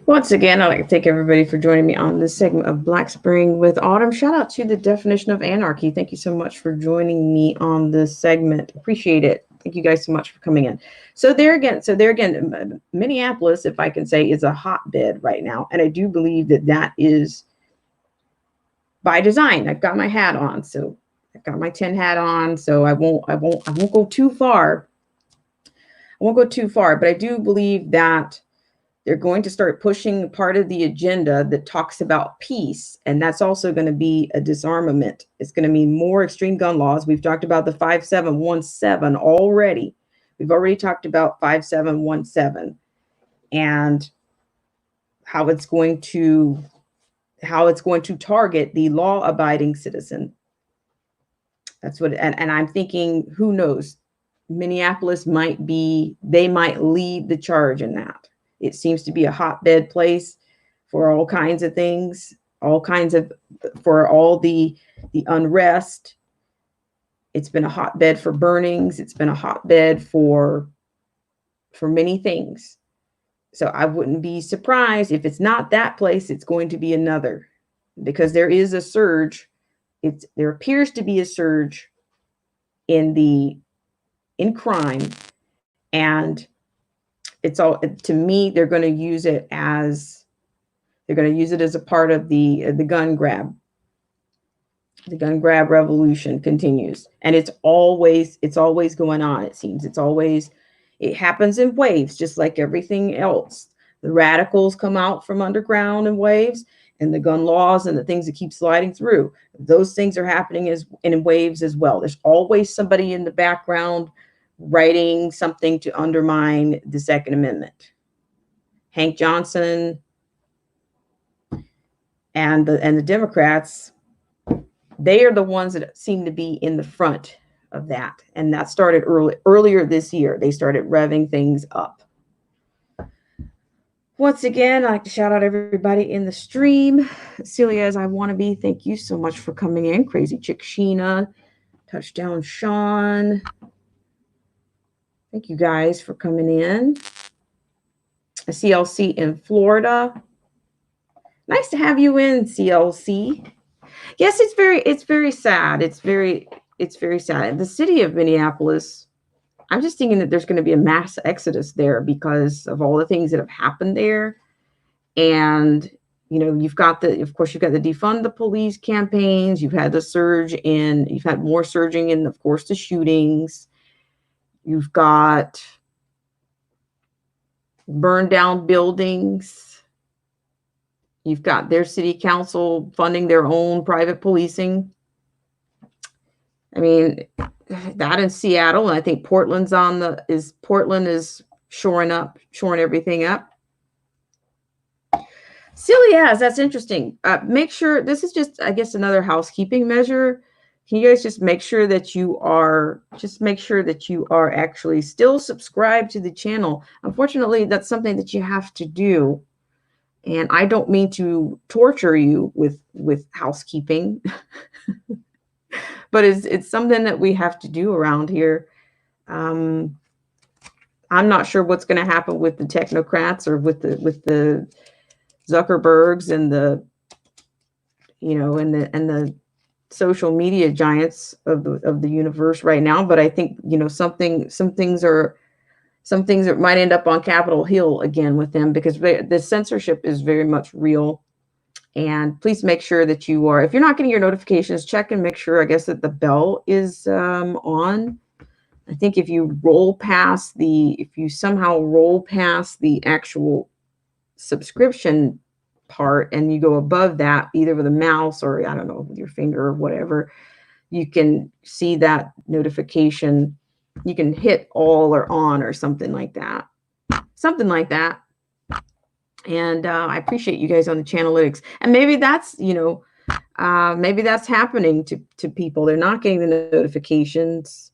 Once again, I'd like to thank everybody for joining me on this segment of Black Spring with Autumn. Shout out to the Definition of Anarchy. Thank you so much for joining me on this segment. Appreciate it. Thank you guys so much for coming in. So there again, Minneapolis, if I can say, is a hotbed right now. And I do believe that is by design. I've got my hat on. So I've got my tin hat on. So I won't go too far. I won't go too far, but I do believe that they're going to start pushing part of the agenda that talks about peace. And that's also going to be a disarmament. It's going to mean more extreme gun laws. We've talked about the 5717 already. We've already talked about 5717 and how it's going to target the law-abiding citizen. That's what, and I'm thinking, who knows? Minneapolis might lead the charge in that. It seems to be a hotbed place for all kinds of things, for all the unrest. It's been a hotbed for burnings. It's been a hotbed for many things. So I wouldn't be surprised if it's not that place, it's going to be another, because there is a surge. There appears to be a surge in crime, and it's all, to me, they're going to use it as a part of the gun grab. The gun grab revolution continues, and it's always going on. It seems it happens in waves, just like everything else. The radicals come out from underground in waves, and the gun laws and the things that keep sliding through, those things are happening in waves as well. There's always somebody in the background writing something to undermine the Second Amendment. Hank Johnson and the Democrats, they are the ones that seem to be in the front of that. And that started earlier this year. They started revving things up. Once again, I'd like to shout out everybody in the stream. Celia, as I want to be, thank you so much for coming in. Crazy Chick Sheena, Touchdown Sean. Thank you guys for coming in. A CLC in Florida. Nice to have you in, CLC. Yes, it's very sad. It's very sad. The city of Minneapolis, I'm just thinking that there's going to be a mass exodus there because of all the things that have happened there. And, you know, you've got the defund the police campaigns. You've had more surging in, of course, the shootings. You've got burn down buildings. You've got their city council funding their own private policing. I mean, that in Seattle, and I think Portland is shoring everything up. Silly as, that's interesting. Make sure, this is just, I guess, another housekeeping measure. Can you guys just make sure that you are actually still subscribed to the channel? Unfortunately, that's something that you have to do. And I don't mean to torture you with housekeeping, but it's something that we have to do around here. I'm not sure what's going to happen with the technocrats or with the Zuckerbergs and the social media giants of the universe right now, but I think some things that might end up on Capitol Hill again with them, because the censorship is very much real. And please make sure that you are, if you're not getting your notifications, check and make sure, I guess, that the bell is on. I think if you somehow roll past the actual subscription part and you go above that, either with a mouse or, I don't know, with your finger or whatever, you can see that notification. You can hit all or on or something like that. And I appreciate you guys on the Channelytics. And maybe that's, maybe that's happening to people. They're not getting the notifications.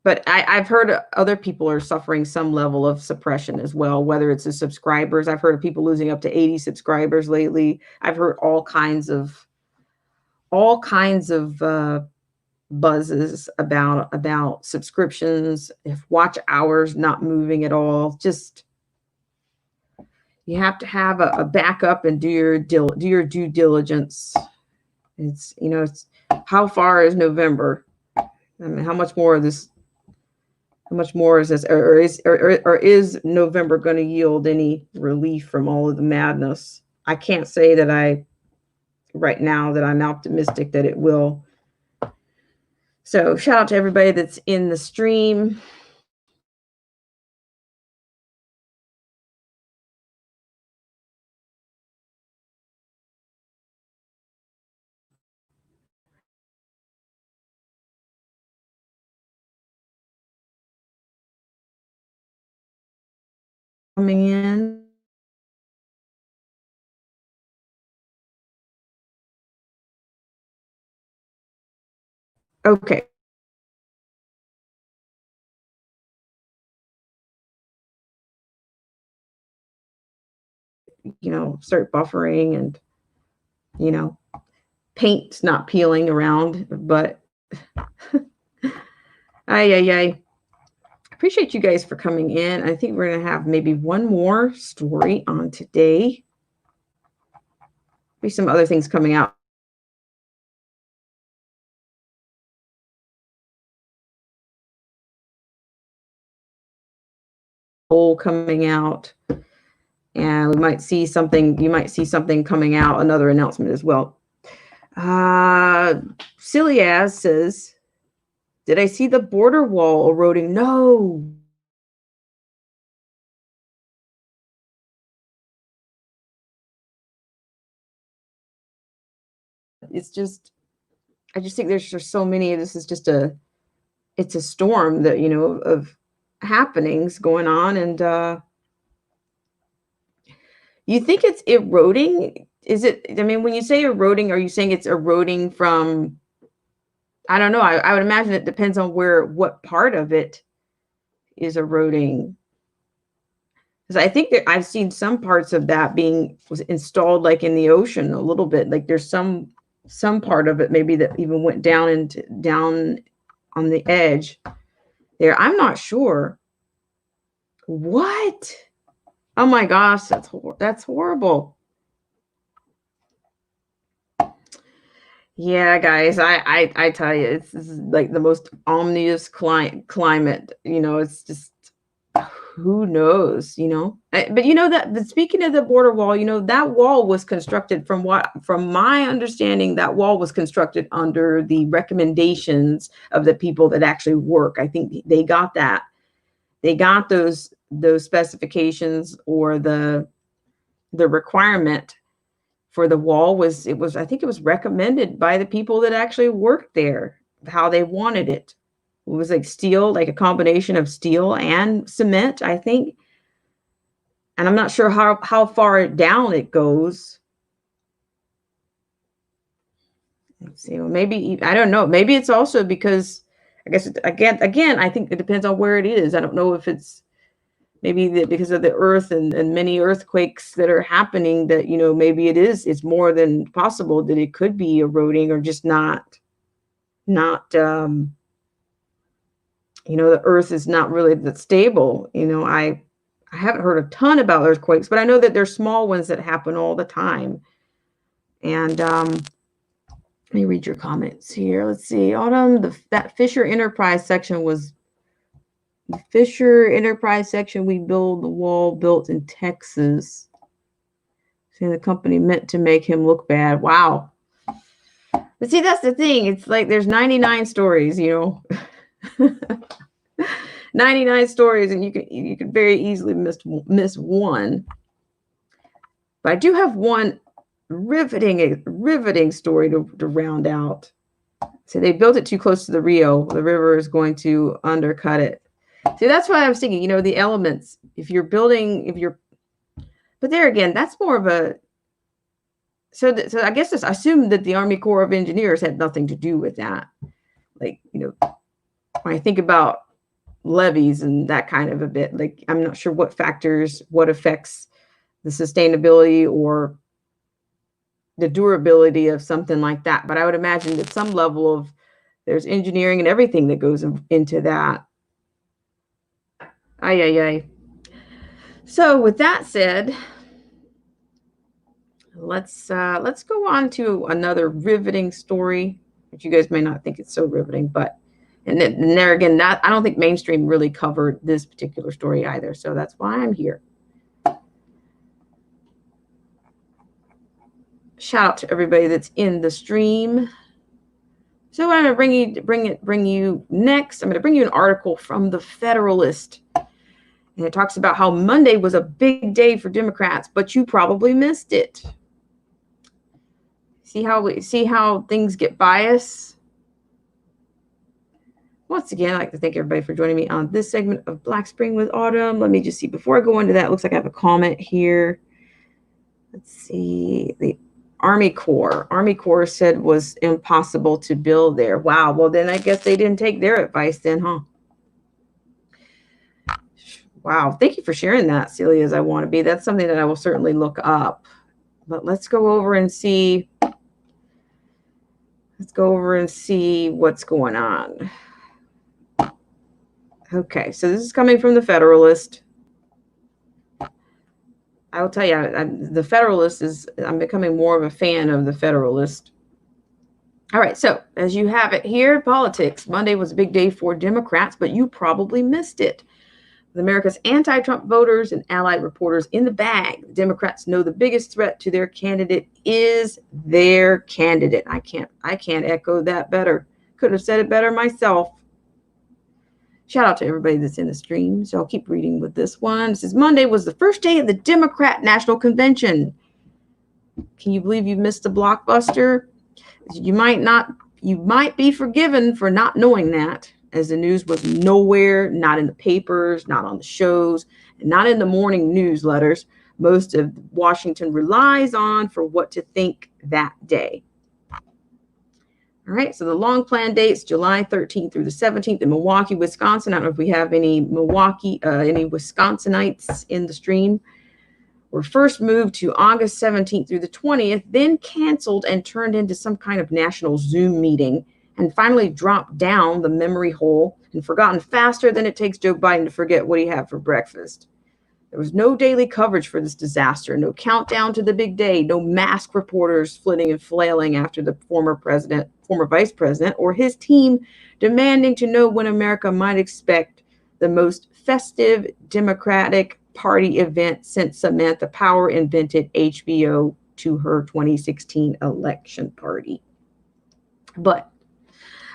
But I've heard other people are suffering some level of suppression as well, whether it's the subscribers. I've heard of people losing up to 80 subscribers lately. I've heard all kinds of buzzes about subscriptions, if watch hours not moving at all. Just, you have to have a backup and do your due diligence. It's, it's, how far is November? I mean, how much more is this, or is November going to yield any relief from all of the madness? I can't say that right now that I'm optimistic that it will. So shout out to everybody that's in the stream. Coming in. Okay. Start buffering and, paint's not peeling around, but I appreciate you guys for coming in. I think we're going to have maybe one more story on today. Maybe some other things coming out. Coming out, and we might see something. You might see something coming out, another announcement as well. Silly As says, did I see the border wall eroding? No. It's just, I just think there's just so many. This is just it's a storm that, of happenings going on. And you think it's eroding? Is it, I mean, when you say eroding, are you saying it's eroding from, I don't know. I would imagine it depends on what part of it is eroding. Because I think that I've seen some parts of that was installed like in the ocean a little bit. Like there's some part of it maybe that even went down on the edge there. I'm not sure. What? Oh my gosh, that's horrible. Yeah, guys, I tell you, this is like the most ominous climate. It's just, who knows, But that speaking of the border wall, that wall was constructed from my understanding, that wall was constructed under the recommendations of the people that actually work. I think they got that. They got those those specifications or the requirement for the wall I think it was recommended by the people that actually worked there, how they wanted it. It was like steel, like a combination of steel and cement, I think. And I'm not sure how far down it goes. Let's see. Well, maybe, I don't know. Maybe it's also because, I guess, again, I think it depends on where it is. I don't know if it's maybe because of the earth and many earthquakes that are happening that, maybe it's more than possible that it could be eroding or just not, the earth is not really that stable. I haven't heard a ton about earthquakes, but I know that there's small ones that happen all the time. And let me read your comments here. Let's see. Autumn, that Fisher Enterprise section was the Fisher Enterprise section. We build the wall built in Texas. Saying the company meant to make him look bad. Wow. But see, that's the thing. It's like there's 99 stories, 99 stories, and you could very easily miss one. But I do have one riveting story to round out. So they built it too close to the Rio. The river is going to undercut it. See, that's what I was thinking, the elements. But there again, that's more of a, so I guess I assume that the Army Corps of Engineers had nothing to do with that. Like, when I think about levees and that kind of a bit, like, I'm not sure what affects the sustainability or the durability of something like that. But I would imagine that some level of, there's engineering and everything that goes into that. Ay. So with that said, let's go on to another riveting story, which you guys may not think it's so riveting, but and there again, I don't think mainstream really covered this particular story either. So that's why I'm here. Shout out to everybody that's in the stream. So what I'm going to bring you next, I'm going to bring you an article from the Federalist. And it talks about how Monday was a big day for Democrats, but you probably missed it. See how things get biased? Once again, I'd like to thank everybody for joining me on this segment of Black Spring with Autumn. Let me just see, before I go into that, it looks like I have a comment here. Let's see, the Army Corps said was impossible to build there. Wow. Well, then I guess they didn't take their advice then, huh? Wow. Thank you for sharing that, Celia, as I want to be. That's something that I will certainly look up. But let's go over and see. Let's go over and see what's going on. Okay. So this is coming from the Federalist. I will tell you, the Federalist I'm becoming more of a fan of the Federalist. All right, so as you have it here, politics. Monday was a big day for Democrats, but you probably missed it. With America's anti-Trump voters and allied reporters in the bag, the Democrats know the biggest threat to their candidate is their candidate. I can't echo that better. Couldn't have said it better myself. Shout out to everybody that's in the stream. So I'll keep reading with this one. It says Monday was the first day of the Democrat National Convention. Can you believe you missed the blockbuster? You might be forgiven for not knowing that, as the news was nowhere, not in the papers, not on the shows, and not in the morning newsletters most of Washington relies on for what to think that day. All right, so the long planned dates, July 13th through the 17th in Milwaukee, Wisconsin. I don't know if we have any Wisconsinites in the stream. Were first moved to August 17th through the 20th, then canceled and turned into some kind of national Zoom meeting, and finally dropped down the memory hole and forgotten faster than it takes Joe Biden to forget what he had for breakfast. There was no daily coverage for this disaster, no countdown to the big day, no masked reporters flitting and flailing after the former vice president, or his team demanding to know when America might expect the most festive Democratic Party event since Samantha Power invented HBO to her 2016 election party. But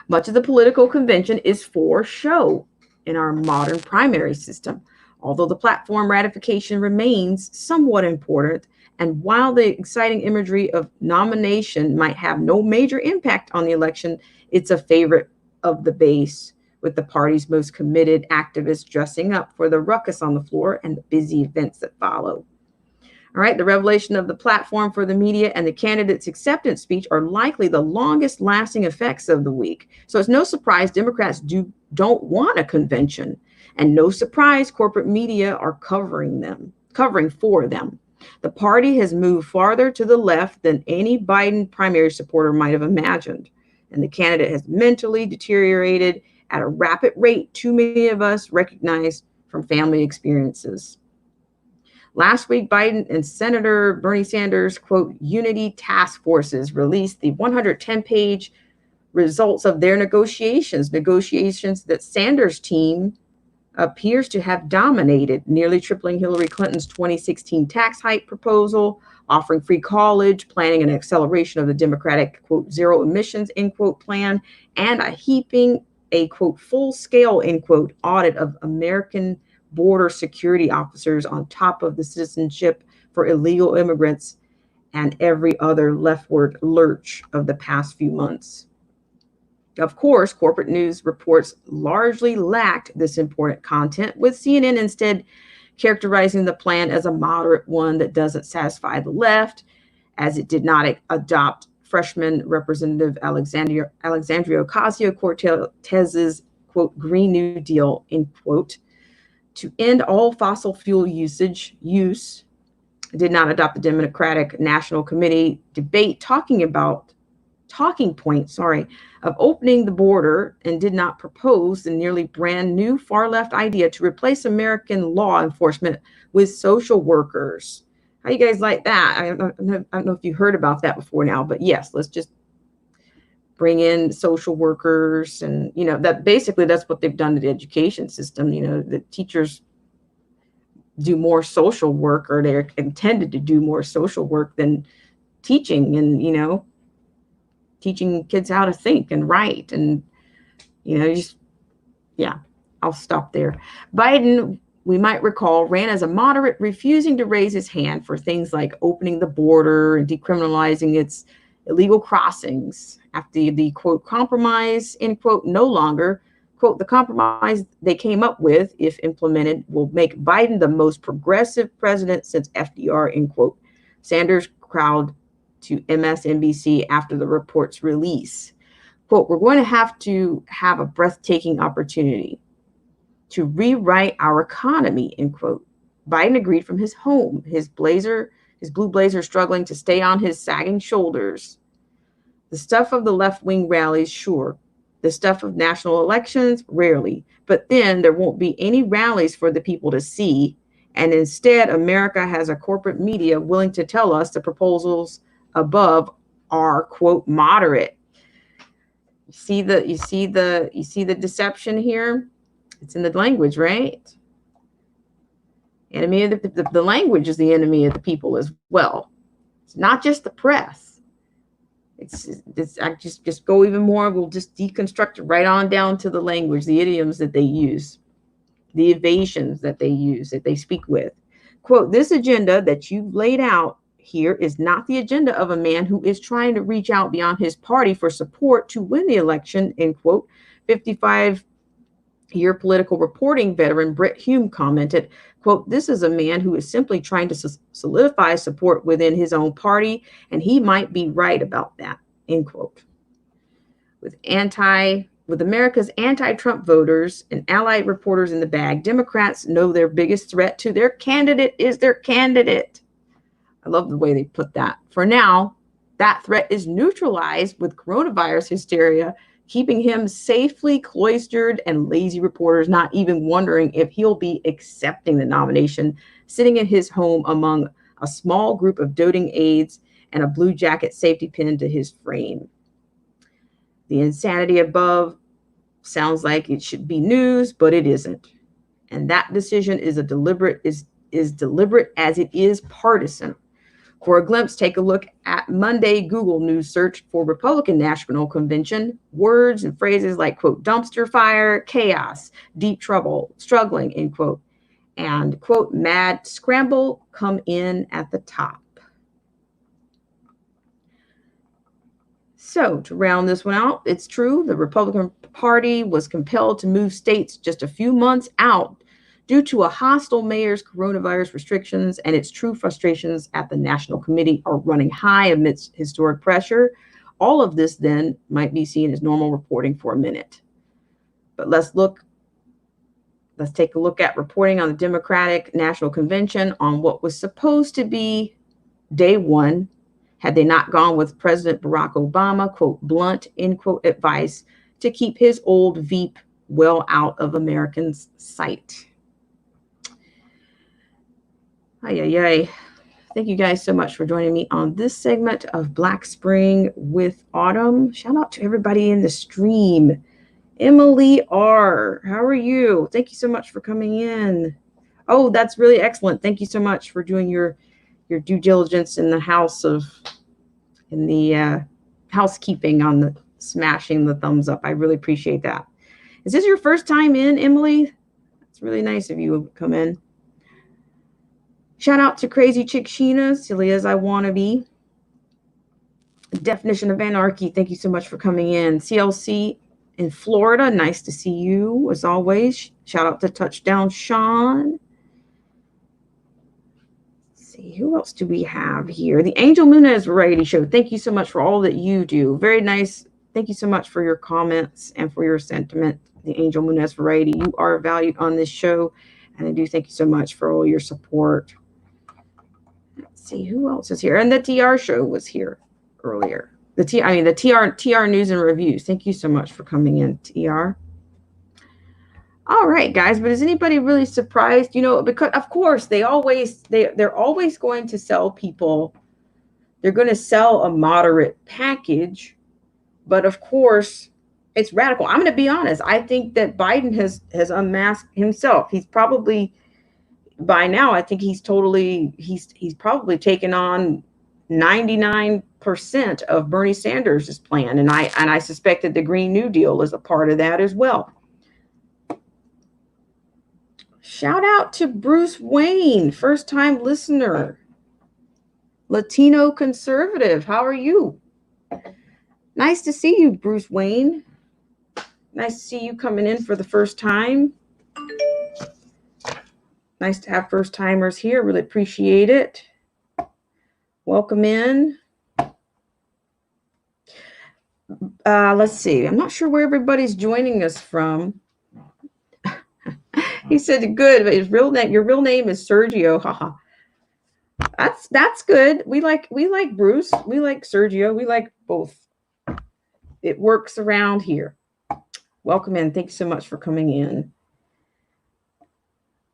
much of the political convention is for show in our modern primary system. Although the platform ratification remains somewhat important, and while the exciting imagery of nomination might have no major impact on the election, it's a favorite of the base, with the party's most committed activists dressing up for the ruckus on the floor and the busy events that follow. All right, the revelation of the platform for the media and the candidate's acceptance speech are likely the longest lasting effects of the week. So it's no surprise Democrats don't want a convention, and no surprise corporate media are covering for them. The party has moved farther to the left than any Biden primary supporter might have imagined, and the candidate has mentally deteriorated at a rapid rate too many of us recognize from family experiences. Last week, Biden and Senator Bernie Sanders, quote, unity task forces released the 110-page results of their negotiations that Sanders' team appears to have dominated, nearly tripling Hillary Clinton's 2016 tax hike proposal, offering free college, planning an acceleration of the Democratic, quote, zero emissions, end quote, plan, and heaping a, quote, full-scale, end quote, audit of American border security officers on top of the citizenship for illegal immigrants and every other leftward lurch of the past few months. Of course, corporate news reports largely lacked this important content, with CNN instead characterizing the plan as a moderate one that doesn't satisfy the left, as it did not adopt freshman Representative Alexandria Ocasio-Cortez's, quote, Green New Deal, end quote, to end all fossil fuel use, did not adopt the Democratic National Committee debate talking point of opening the border, and did not propose the nearly brand new far left idea to replace American law enforcement with social workers. How you guys like that? I don't know if you heard about that before now, but yes, let's just bring in social workers. And, that basically that's what they've done to the education system. The teachers do more social work, or they're intended to do more social work than teaching, and, teaching kids how to think and write. And, I'll stop there. Biden, we might recall, ran as a moderate, refusing to raise his hand for things like opening the border and decriminalizing its illegal crossings. After the, quote, compromise, end quote, no longer, quote, the compromise they came up with, if implemented, will make Biden the most progressive president since FDR, end quote. Sanders crowd to MSNBC after the report's release. Quote, we're going to have a breathtaking opportunity to rewrite our economy, end quote. Biden agreed from his home, his blue blazer struggling to stay on his sagging shoulders. The stuff of the left-wing rallies, sure. The stuff of national elections, rarely. But then there won't be any rallies for the people to see. And instead, America has a corporate media willing to tell us the proposals above are, quote, moderate. You see the deception here? It's in the language, right? Enemy of the language is the enemy of the people as well. It's not just the press. I just go even more. We'll just deconstruct it right on down to the language, the idioms that they use, the evasions that they use, that they speak with. Quote, this agenda that you've laid out here is not the agenda of a man who is trying to reach out beyond his party for support to win the election, end quote. 55-year political reporting veteran Brett Hume commented, quote, this is a man who is simply trying to solidify support within his own party, and he might be right about that, end quote. With America's anti-Trump voters and allied reporters in the bag, Democrats know their biggest threat to their candidate is their candidate. I love the way they put that. For now, that threat is neutralized with coronavirus hysteria, keeping him safely cloistered and lazy reporters not even wondering if he'll be accepting the nomination, sitting in his home among a small group of doting aides and a blue jacket safety pin to his frame. The insanity above sounds like it should be news, but it isn't. And that decision is deliberate as it is partisan. For a glimpse, take a look at Monday Google News search for Republican National Convention. Words and phrases like, quote, dumpster fire, chaos, deep trouble, struggling, end quote. and, quote, mad scramble come in at the top. So to round this one out, it's true, the Republican Party was compelled to move states just a few months out due to a hostile mayor's coronavirus restrictions, and its true frustrations at the National Committee are running high amidst historic pressure. All of this then might be seen as normal reporting for a minute. But let's take a look at reporting on the Democratic National Convention on what was supposed to be day one, had they not gone with President Barack Obama, quote, blunt, end quote, advice to keep his old Veep well out of Americans' sight. Ay. Thank you guys so much for joining me on this segment of Black Spring with Autumn. Shout out to everybody in the stream. Emily R., how are you? Thank you so much for coming in. Oh, that's really excellent. Thank you so much for doing your due diligence in the housekeeping on the smashing the thumbs up. I really appreciate that. Is this your first time in, Emily? It's really nice of you to come in. Shout out to Crazy Chick Sheena, silly as I wanna be. Definition of Anarchy, thank you so much for coming in. CLC in Florida, nice to see you as always. Shout out to Touchdown Sean. Let's see, who else do we have here? The Angel Munez Variety Show, thank you so much for all that you do. Very nice. Thank you so much for your comments and for your sentiment. The Angel Munez Variety, you are valued on this show, and I do thank you so much for all your support. Let's see who else is here. And the TR show was here earlier. The TR News and Reviews. Thank you so much for coming in, TR. All right, guys, but is anybody really surprised? You know, because of course they're always going to sell people. They're going to sell a moderate package, but of course it's radical. I'm going to be honest. I think that Biden has unmasked himself. He's probably by now, I think he's probably taken on 99% of Bernie Sanders' plan. And I suspect that the Green New Deal is a part of that as well. Shout out to Bruce Wayne, first time listener, Latino conservative. How are you? Nice to see you, Bruce Wayne. Nice to see you coming in for the first time. Nice to have first timers here. Really appreciate it. Welcome in. Let's see. I'm not sure where everybody's joining us from. He said, "Good, but your real name is Sergio." Haha. That's good. We like Bruce. We like Sergio. We like both. It works around here. Welcome in. Thanks so much for coming in.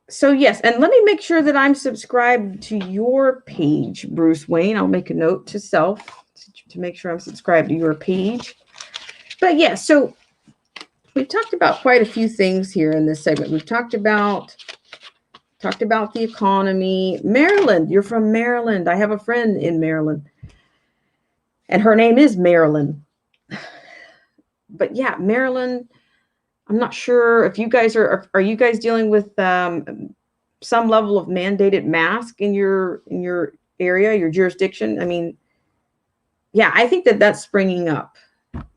So yes, and let me make sure that I'm subscribed to your page, Bruce Wayne. I'll make a note to self to make sure I'm subscribed to your page. But yeah, so we've talked about quite a few things here in this segment. We've talked about the economy. Maryland, you're from Maryland. I have a friend in Maryland, and her name is Marilyn. But yeah, Maryland. I'm not sure if you guys are you guys dealing with some level of mandated mask in your area, your jurisdiction? I mean, yeah, I think that's springing up.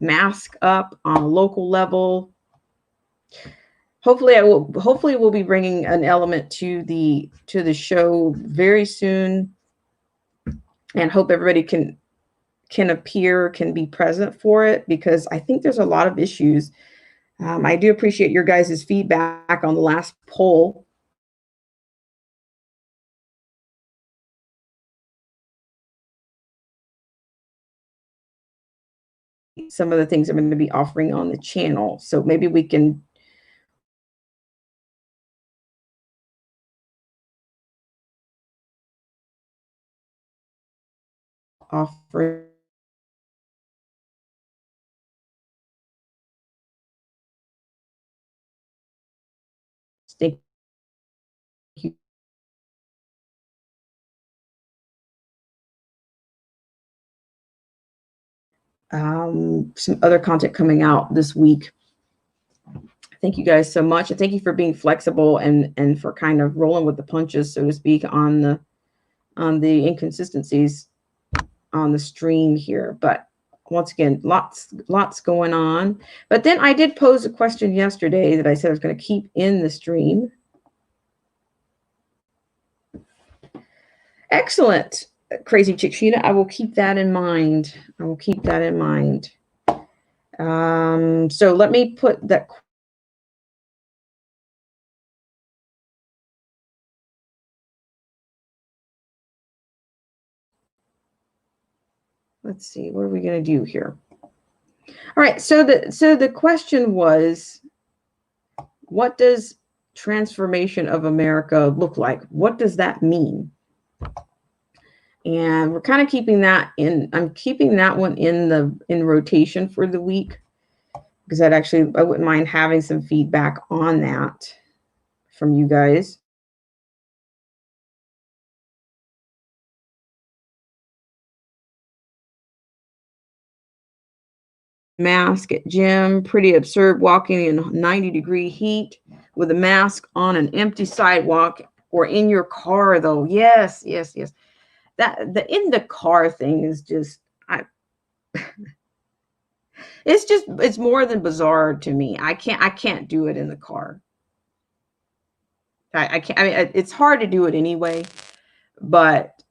Mask up on a local level. Hopefully we'll be bringing an element to the show very soon, and hope everybody can be present for it, because I think there's a lot of issues. I do appreciate your guys' feedback on the last poll. Some of the things I'm going to be offering on the channel. So maybe we can offer thank you. Some other content coming out this week. Thank you guys so much. And thank you for being flexible and for kind of rolling with the punches, so to speak, on the inconsistencies on the stream here. But once again, lots going on. But then I did pose a question yesterday that I said I was going to keep in the stream. Excellent. Crazy Chick Sheena. I will keep that in mind. I will keep that in mind. So let me put that. Let's see, what are we going to do here? All right, so the question was, what does transformation of America look like? What does that mean? And we're kind of keeping that in. I'm keeping that one in rotation for the week, because I wouldn't mind having some feedback on that from you guys. Mask at gym, pretty absurd walking in 90-degree heat with a mask on an empty sidewalk or in your car, though. Yes. That the in the car thing is just, it's more than bizarre to me. I can't do it in the car. I can't. I mean, it's hard to do it anyway, but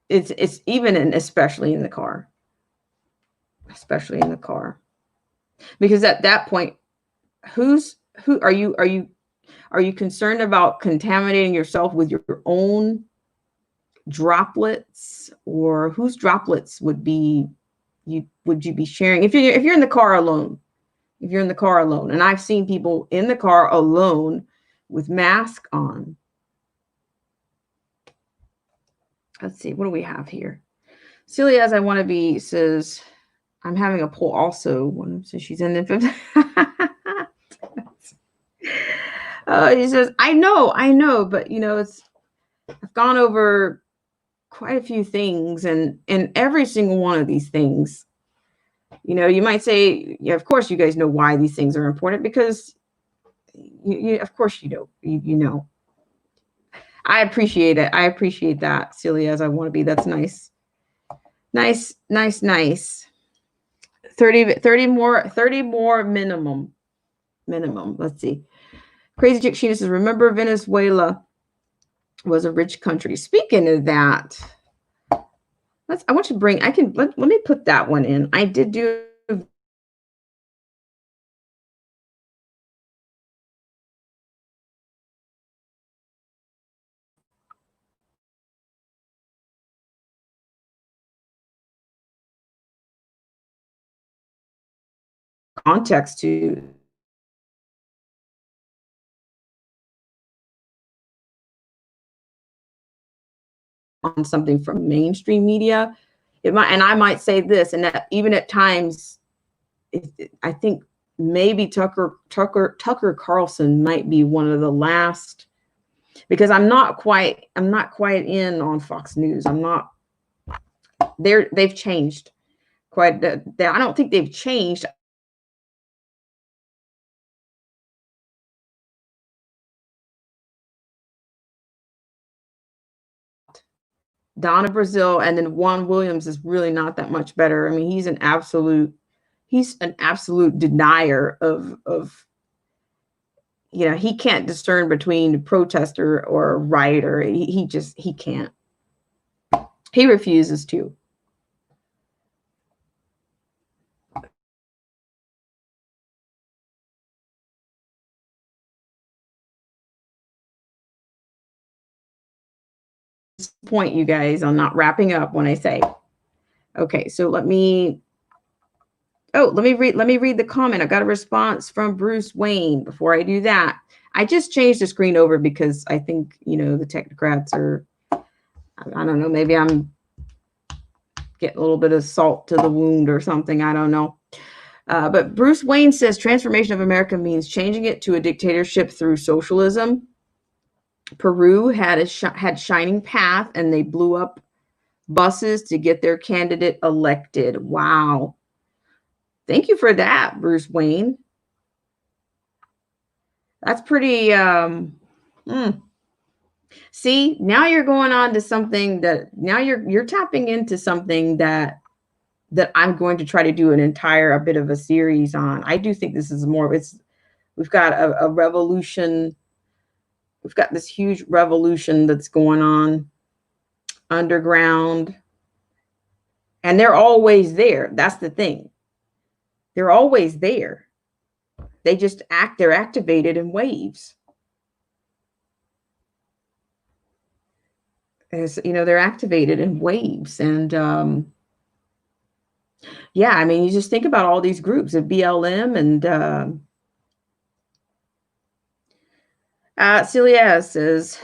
it's even especially in the car. Especially in the car, because at that point, who are you concerned about contaminating yourself with your own droplets, or whose droplets would you be sharing if you're in the car alone? If you're in the car alone, and I've seen people in the car alone with mask on. Let's see, what do we have here? Silly as I want to be says, I'm having a poll also. So she's in the fifth. He says, I know, but I've gone over quite a few things, and every single one of these things, you might say, yeah, of course you guys know why these things are important, because of course you know. I appreciate it. I appreciate that, silly as I want to be. That's nice. Nice. 30 more minimum. Let's see. Crazy Chick Sheena says, remember Venezuela was a rich country. Speaking of that, let me put that one in. I did do context to on something from mainstream media. I might say this, and that even at times, I think maybe Tucker Carlson might be one of the last, because I'm not quite in on Fox News. I'm not. They've changed quite. I don't think they've changed. Donna Brazile and then Juan Williams is really not that much better. I mean, he's an absolute denier of he can't discern between protester or rioter. He can't. He refuses to. Point, you guys, I'm not wrapping up when I say, okay, so let me read the comment. I got a response from Bruce Wayne. Before I do that, I just changed the screen over because I think the technocrats are, I don't know, maybe I'm getting a little bit of salt to the wound or something, I don't know. But Bruce Wayne says transformation of America means changing it to a dictatorship through socialism. Peru had shining path, and they blew up buses to get their candidate elected. Wow. Thank you for that, Bruce Wayne. That's pretty, See, now you're going on to something that now you're tapping into something that I'm going to try to do a bit of a series on. I do think this is more, we've got a revolution. We've got this huge revolution that's going on underground. And they're always there. That's the thing. They're always there. They're activated in waves. As you know, they're activated in waves. And yeah, I mean, you just think about all these groups of BLM and Celia says,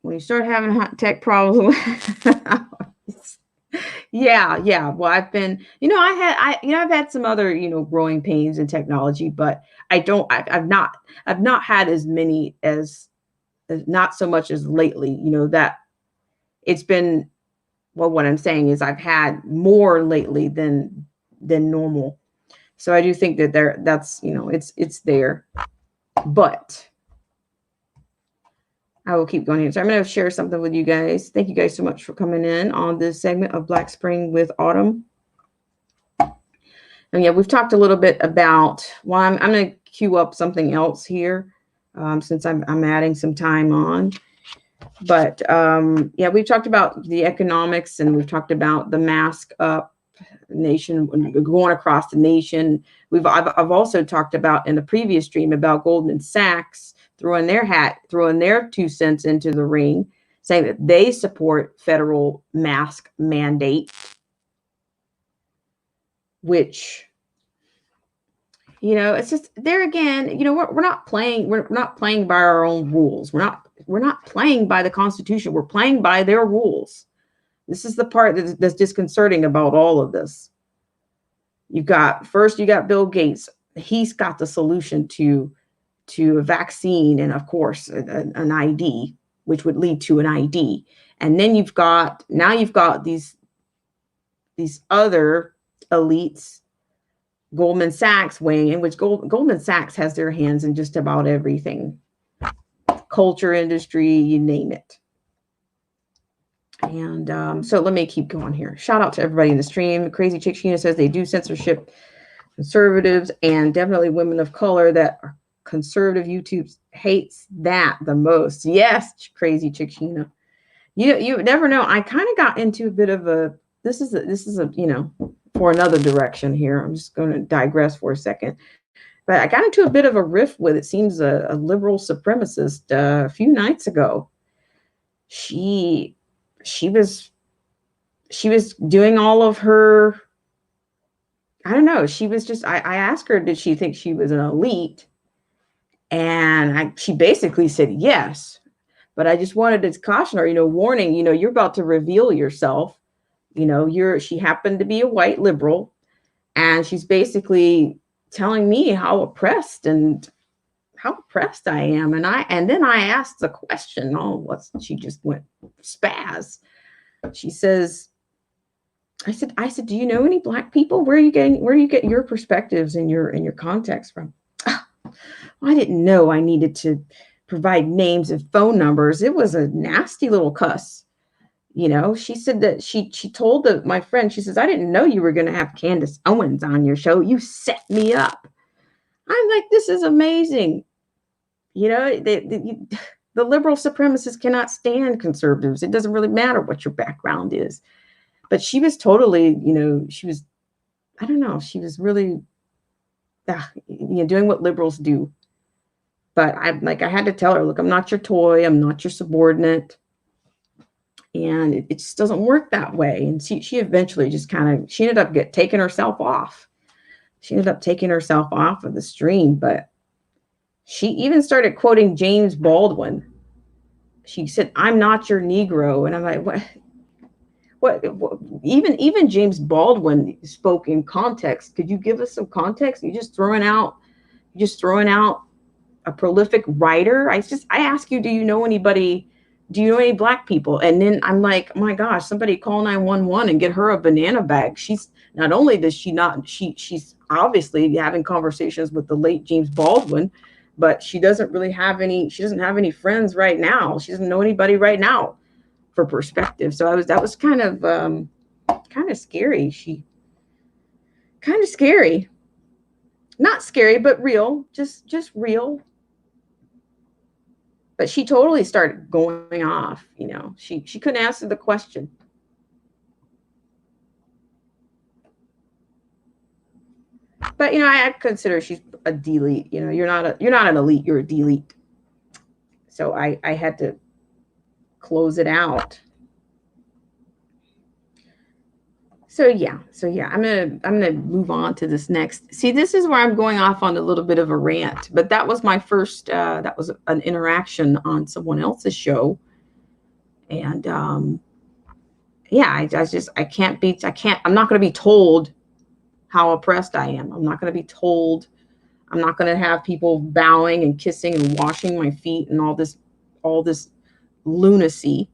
when you start having hot tech problems, yeah. Well, I've been, I've had some other, growing pains in technology, but I've not had as many as not so much as lately, that it's been, well, what I'm saying is I've had more lately than normal. So I do think that that's, it's there, but I will keep going here. So I'm going to share something with you guys. Thank you guys so much for coming in on this segment of Black Spring with Autumn. And yeah, we've talked a little bit about, well, I'm going to queue up something else here since I'm adding some time on. But yeah, we've talked about the economics and we've talked about the mask up nation going across the nation. I've also talked about in the previous stream about Goldman Sachs throwing their 2 cents into the ring, saying that they support federal mask mandate, which, it's just there again, we're not playing by our own rules. We're not playing by the Constitution. We're playing by their rules. This is the part that's disconcerting about all of this. You got Bill Gates. He's got the solution to a vaccine and, of course, an ID, which would lead to an ID. And then you've got these other elites, Goldman Sachs weighing in, which Goldman Sachs has their hands in just about everything. Culture industry, you name it. And so let me keep going here. Shout out to everybody in the stream. Crazy Chick Sheena says they do censorship conservatives and definitely women of color. That are conservative YouTube hates that the most. Yes, Crazy Chick Sheena. You never know. I kind of got into a bit of a, this is a for another direction here. I'm just going to digress for a second. But I got into a bit of a riff with, it seems, a liberal supremacist a few nights ago. She was doing all of her, I don't know. She was just, I asked her, did she think she was an elite? And she basically said yes. But I just wanted to caution her, warning, you're about to reveal yourself. She happened to be a white liberal, and she's basically telling me how oppressed I am. And then I asked the question, she just went spaz. She says, I said, do you know any Black people? Where you get your perspectives and your context from? I didn't know I needed to provide names and phone numbers. It was a nasty little cuss. She said that she told my friend, she says, I didn't know you were going to have Candace Owens on your show. You set me up. I'm like, this is amazing. The liberal supremacists cannot stand conservatives. It doesn't really matter what your background is. But she was totally, I don't know, she was really, doing what liberals do. But I had to tell her, look, I'm not your toy. I'm not your subordinate. And it just doesn't work that way. And she eventually just she ended up taking herself off. She ended up taking herself off of the stream. But she even started quoting James Baldwin. She said, I'm not your Negro. And I'm like, what? Even James Baldwin spoke in context. Could you give us some context? You're just throwing out a prolific writer. I ask you, do you know anybody Do you know any black people? And then I'm like, oh my gosh, somebody call 911 and get her a banana bag. She's not only does she not, she's obviously having conversations with the late James Baldwin, but she doesn't really have any, she doesn't have any friends right now. She doesn't know anybody right now, for perspective. So that was kind of scary. Kind of scary. Not scary, but real, just real. But she totally started going off, you know. She couldn't answer the question. But you know, I consider she's a delete. You know, you're not an elite, you're a delete. So I had to close it out. So yeah, I'm gonna move on to this next. See, this is where I'm going off on a little bit of a rant, but that was my first. That was an interaction on someone else's show, and yeah, I can't. I'm not gonna be told how oppressed I am. I'm not gonna be told. I'm not gonna have people bowing and kissing and washing my feet and all this lunacy.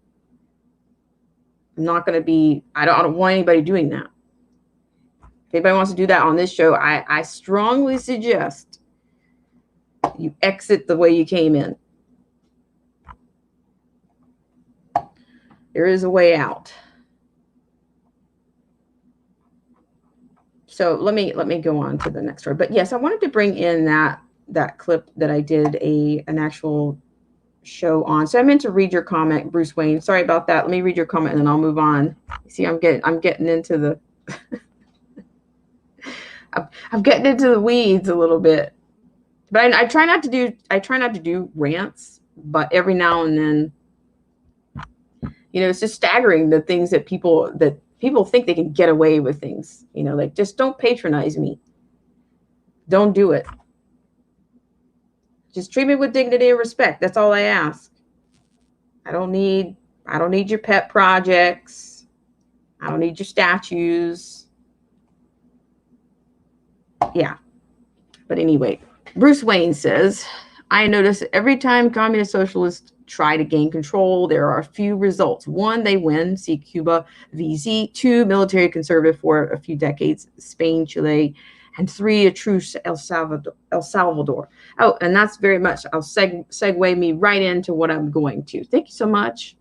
I'm not going to be, I don't want anybody doing that. If anybody wants to do that on this show, I strongly suggest you exit the way you came in. There is a way out. So let me go on to the next story. But yes, I wanted to bring in that clip that I did an actual show on. So I meant to read your comment, Bruce Wayne. Sorry about that. Let me read your comment and then I'll move on. See, I'm getting into the I'm getting into the weeds a little bit. But I try not to do rants, but every now and then, you know, it's just staggering the things that people think they can get away with things. You know, like, just don't patronize me. Don't do it. Just treat me with dignity and respect. That's all I ask. I don't need your pet projects. I don't need your statues. Yeah. But anyway, Bruce Wayne says, I notice every time communist socialists try to gain control, there are a few results. One, they win. See Cuba, VZ. Two, military conservative for a few decades. Spain, Chile. And three, a truce, El Salvador. Oh, and that's very much, I'll segue me right into what I'm going to. Thank you so much.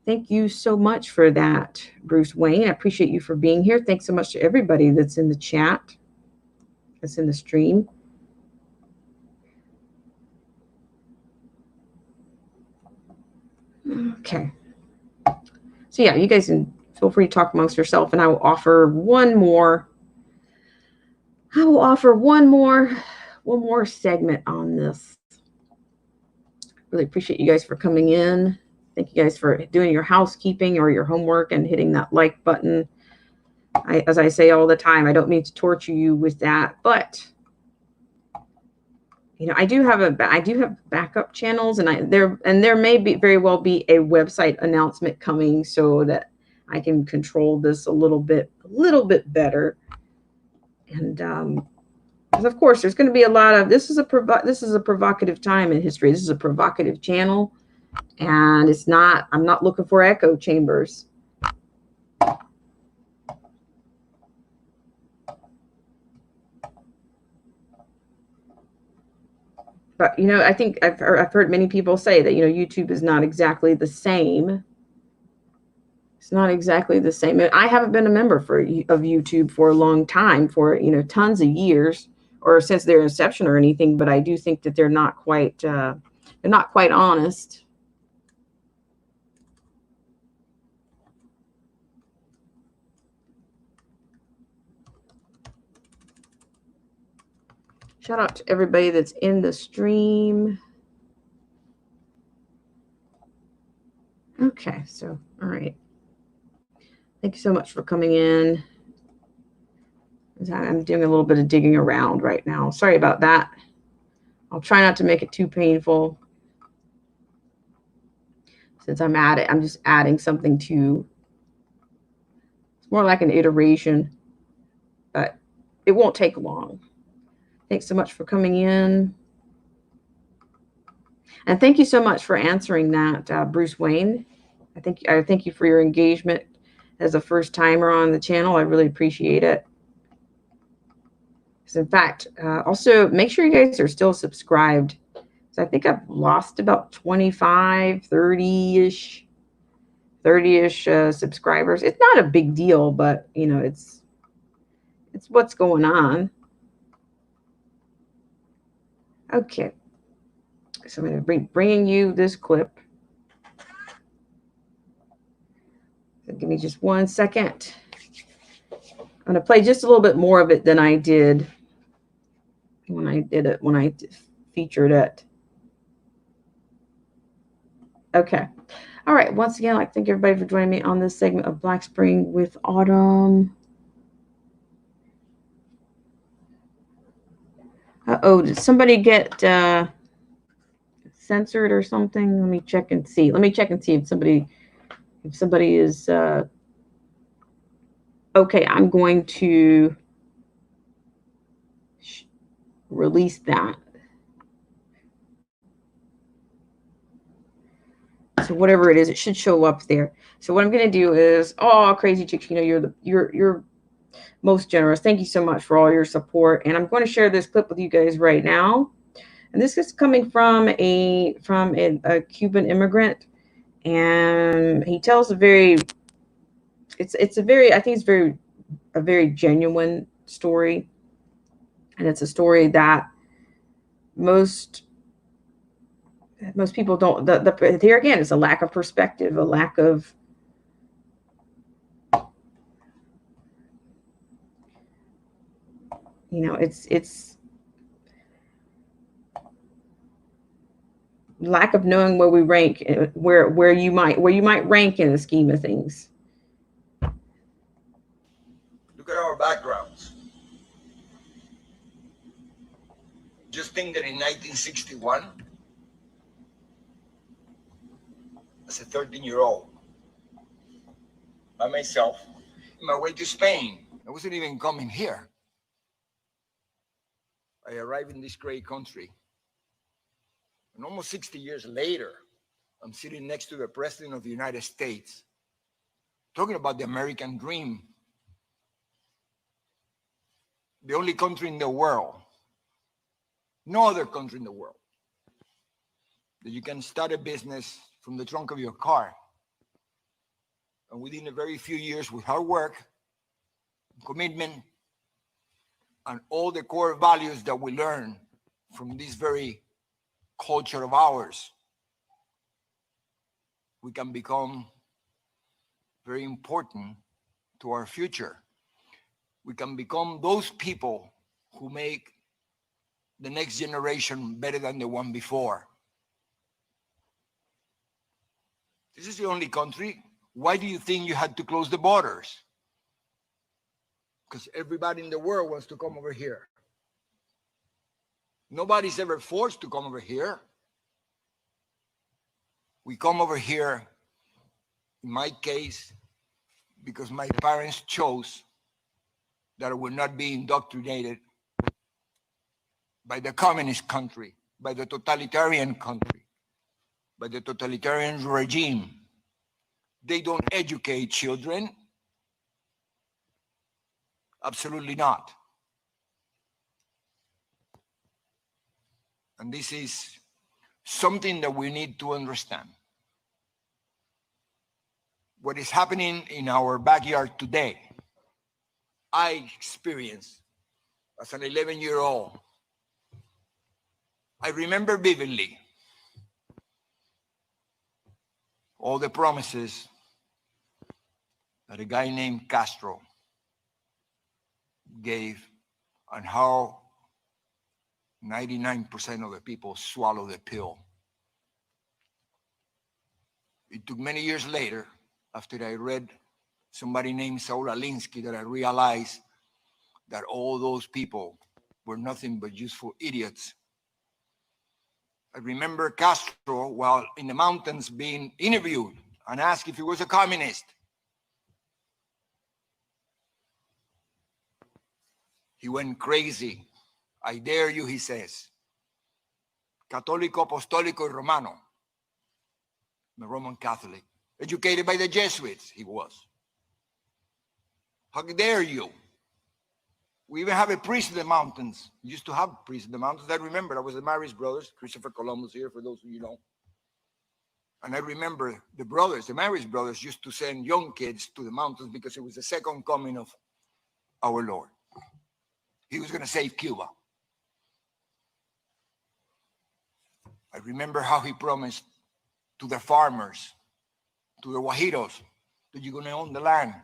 Thank you so much for that, Bruce Wayne. I appreciate you for being here. Thanks so much to everybody that's in the chat, that's in the stream. Okay. So yeah, you guys can feel free to talk amongst yourself, and I will offer one more segment on this. Really appreciate you guys for coming in. Thank you guys for doing your housekeeping or your homework and hitting that like button. As I say all the time, I don't mean to torture you with that, but you know, I do have backup channels, and there may very well be a website announcement coming so that I can control this a little bit better. And because of course there's going to be a lot of this is a provocative time in history. This is a provocative channel, and I'm not looking for echo chambers. But you know, I think I've heard many people say that, you know, YouTube is not exactly the same. It's not exactly the same. I haven't been a member of YouTube for a long time, for, you know, tons of years, or since their inception or anything. But I do think that they're not quite honest. Shout out to everybody that's in the stream. Okay, so all right. Thank you so much for coming in. I'm doing a little bit of digging around right now. Sorry about that. I'll try not to make it too painful. Since I'm at it, I'm just adding something to. It's more like an iteration, but it won't take long. Thanks so much for coming in. And thank you so much for answering that, Bruce Wayne. I thank you for your engagement as a first timer on the channel. I really appreciate it. In fact, also make sure you guys are still subscribed. So I think I've lost about 25, 30-ish subscribers. It's not a big deal, but you know, it's what's going on. Okay. So I'm going to be bringing you this clip. So give me just 1 second. I'm going to play just a little bit more of it than I did when I featured it. Okay. All right. Once again, I'd like to thank everybody for joining me on this segment of Black Spring with Autumn. Uh-oh, did somebody get censored or something? Let me check and see. If somebody is okay. I'm going to release that. So whatever it is, it should show up there. So what I'm going to do is, oh, Crazy Chicks, you know, you're most generous. Thank you so much for all your support. And I'm going to share this clip with you guys right now. And this is coming from a Cuban immigrant, and he tells a very genuine story, and it's a story that most people don't. Here again, it's a lack of perspective, a lack of it's lack of knowing where we rank, where you might rank in the scheme of things. Look at our backgrounds. Just think that in 1961, as a 13-year-old, by myself, on my way to Spain, I wasn't even coming here. I arrived in this great country. And almost 60 years later, I'm sitting next to the President of the United States, talking about the American dream. The only country in the world, no other country in the world, that you can start a business from the trunk of your car. And within a very few years, with hard work, commitment, and all the core values that we learn from this very culture of ours, we can become very important to our future. We can become those people who make the next generation better than the one before. This is the only country. Why do you think you had to close the borders? Because everybody in the world wants to come over here. Nobody's ever forced to come over here. We come over here, in my case, because my parents chose that I would not be indoctrinated by the communist country, by the totalitarian country, by the totalitarian regime. They don't educate children. Absolutely not. And this is something that we need to understand. What is happening in our backyard today, I experienced as an 11-year-old. I remember vividly all the promises that a guy named Castro gave and how 99% of the people swallow the pill. It took many years later, after I read somebody named Saul Alinsky, that I realized that all those people were nothing but useful idiots. I remember Castro while in the mountains being interviewed and asked if he was a communist. He went crazy. I dare you, he says. Católico, Apostólico, y Romano. I'm a Roman Catholic. Educated by the Jesuits, he was. How dare you? We even have a priest in the mountains. We used to have priests in the mountains. I remember, I was the Marist brothers, Christopher Columbus here, for those of you know. And I remember the brothers, the Marist brothers, used to send young kids to the mountains because it was the second coming of our Lord. He was going to save Cuba. I remember how he promised to the farmers, to the Guajiros, that you're going to own the land.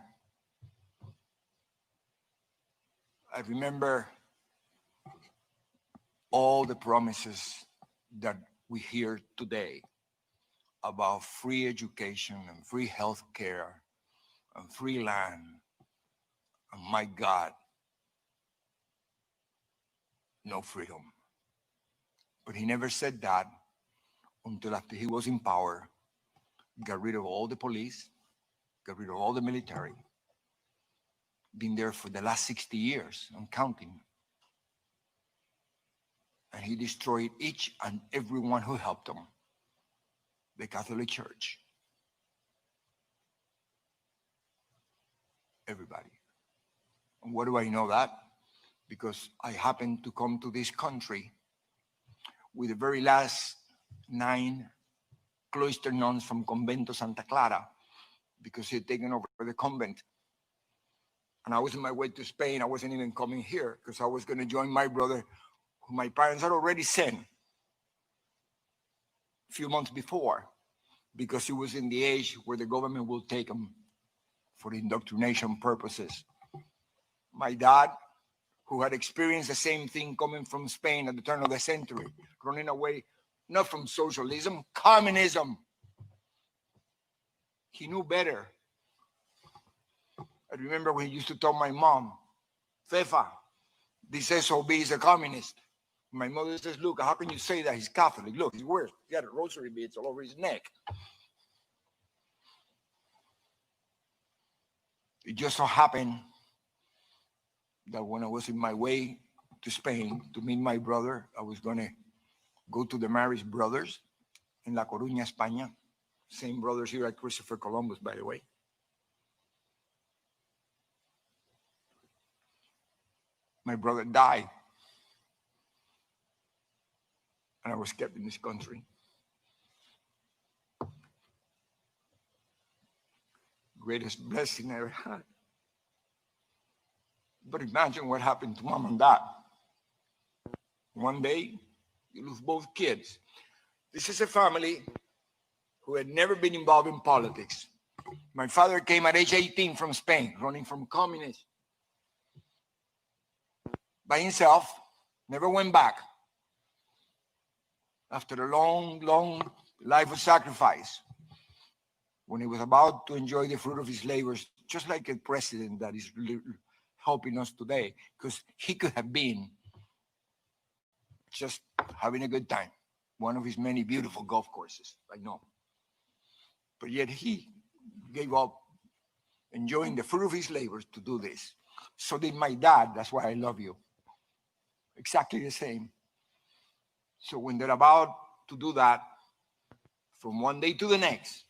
I remember all the promises that we hear today about free education and free health care and free land. And my God, no freedom. But he never said that until after he was in power, got rid of all the police, got rid of all the military, been there for the last 60 years and counting. And he destroyed each and every one who helped him. The Catholic Church. Everybody. And what do I know that? Because I happened to come to this country with the very last 9 cloister nuns from Convento Santa Clara, because he had taken over the convent. And I was on my way to Spain. I wasn't even coming here because I was going to join my brother, who my parents had already sent a few months before, because he was in the age where the government will take him for indoctrination purposes. My dad, who had experienced the same thing coming from Spain at the turn of the century, running away, not from socialism, communism. He knew better. I remember when he used to tell my mom, Fefa, this SOB is a communist. My mother says, look, how can you say that? He's Catholic. Look, he's weird. He got a rosary beads all over his neck. It just so happened that when I was in my way to Spain to meet my brother, I was going to go to the Marist brothers in La Coruña, España. Same brothers here at Christopher Columbus, by the way. My brother died. And I was kept in this country. Greatest blessing I ever had. But imagine what happened to mom and dad. One day, you lose both kids. This is a family who had never been involved in politics. My father came at age 18 from Spain, running from communists. By himself, never went back. After a long, long life of sacrifice, when he was about to enjoy the fruit of his labors, just like a president that is helping us today, because he could have been just having a good time, one of his many beautiful golf courses, I know. But yet he gave up enjoying the fruit of his labors to do this. So did my dad. That's why I love you. Exactly the same. So when they're about to do that, from one day to the next,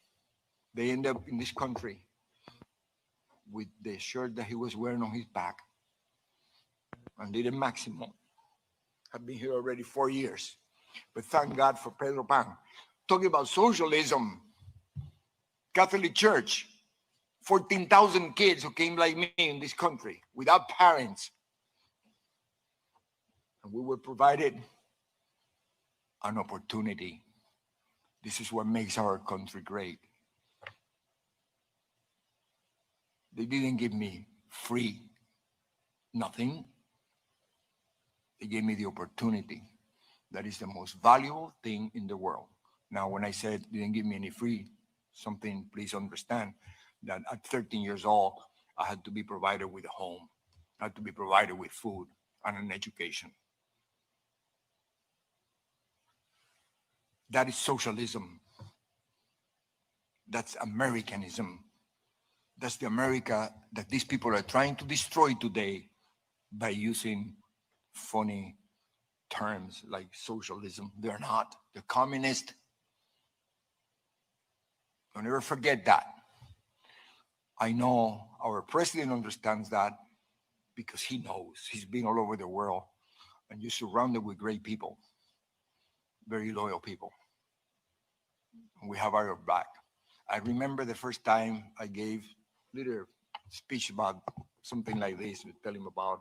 they end up in this country with the shirt that he was wearing on his back. And did a maximum. I've been here already 4 years. But thank God for Pedro Pan. Talking about socialism, Catholic Church, 14,000 kids who came like me in this country without parents. And we were provided an opportunity. This is what makes our country great. They didn't give me free nothing. They gave me the opportunity. That is the most valuable thing in the world. Now, when I said they didn't give me any free something, please understand that at 13 years old, I had to be provided with a home. I had to be provided with food and an education. That is socialism. That's Americanism. That's the America that these people are trying to destroy today by using funny terms like socialism. They're not. They're communist. Don't ever forget that. I know our president understands that because he knows. He's been all over the world, and you're surrounded with great people, very loyal people. And we have our back. I remember the first time I gave a little speech about something like this, tell him about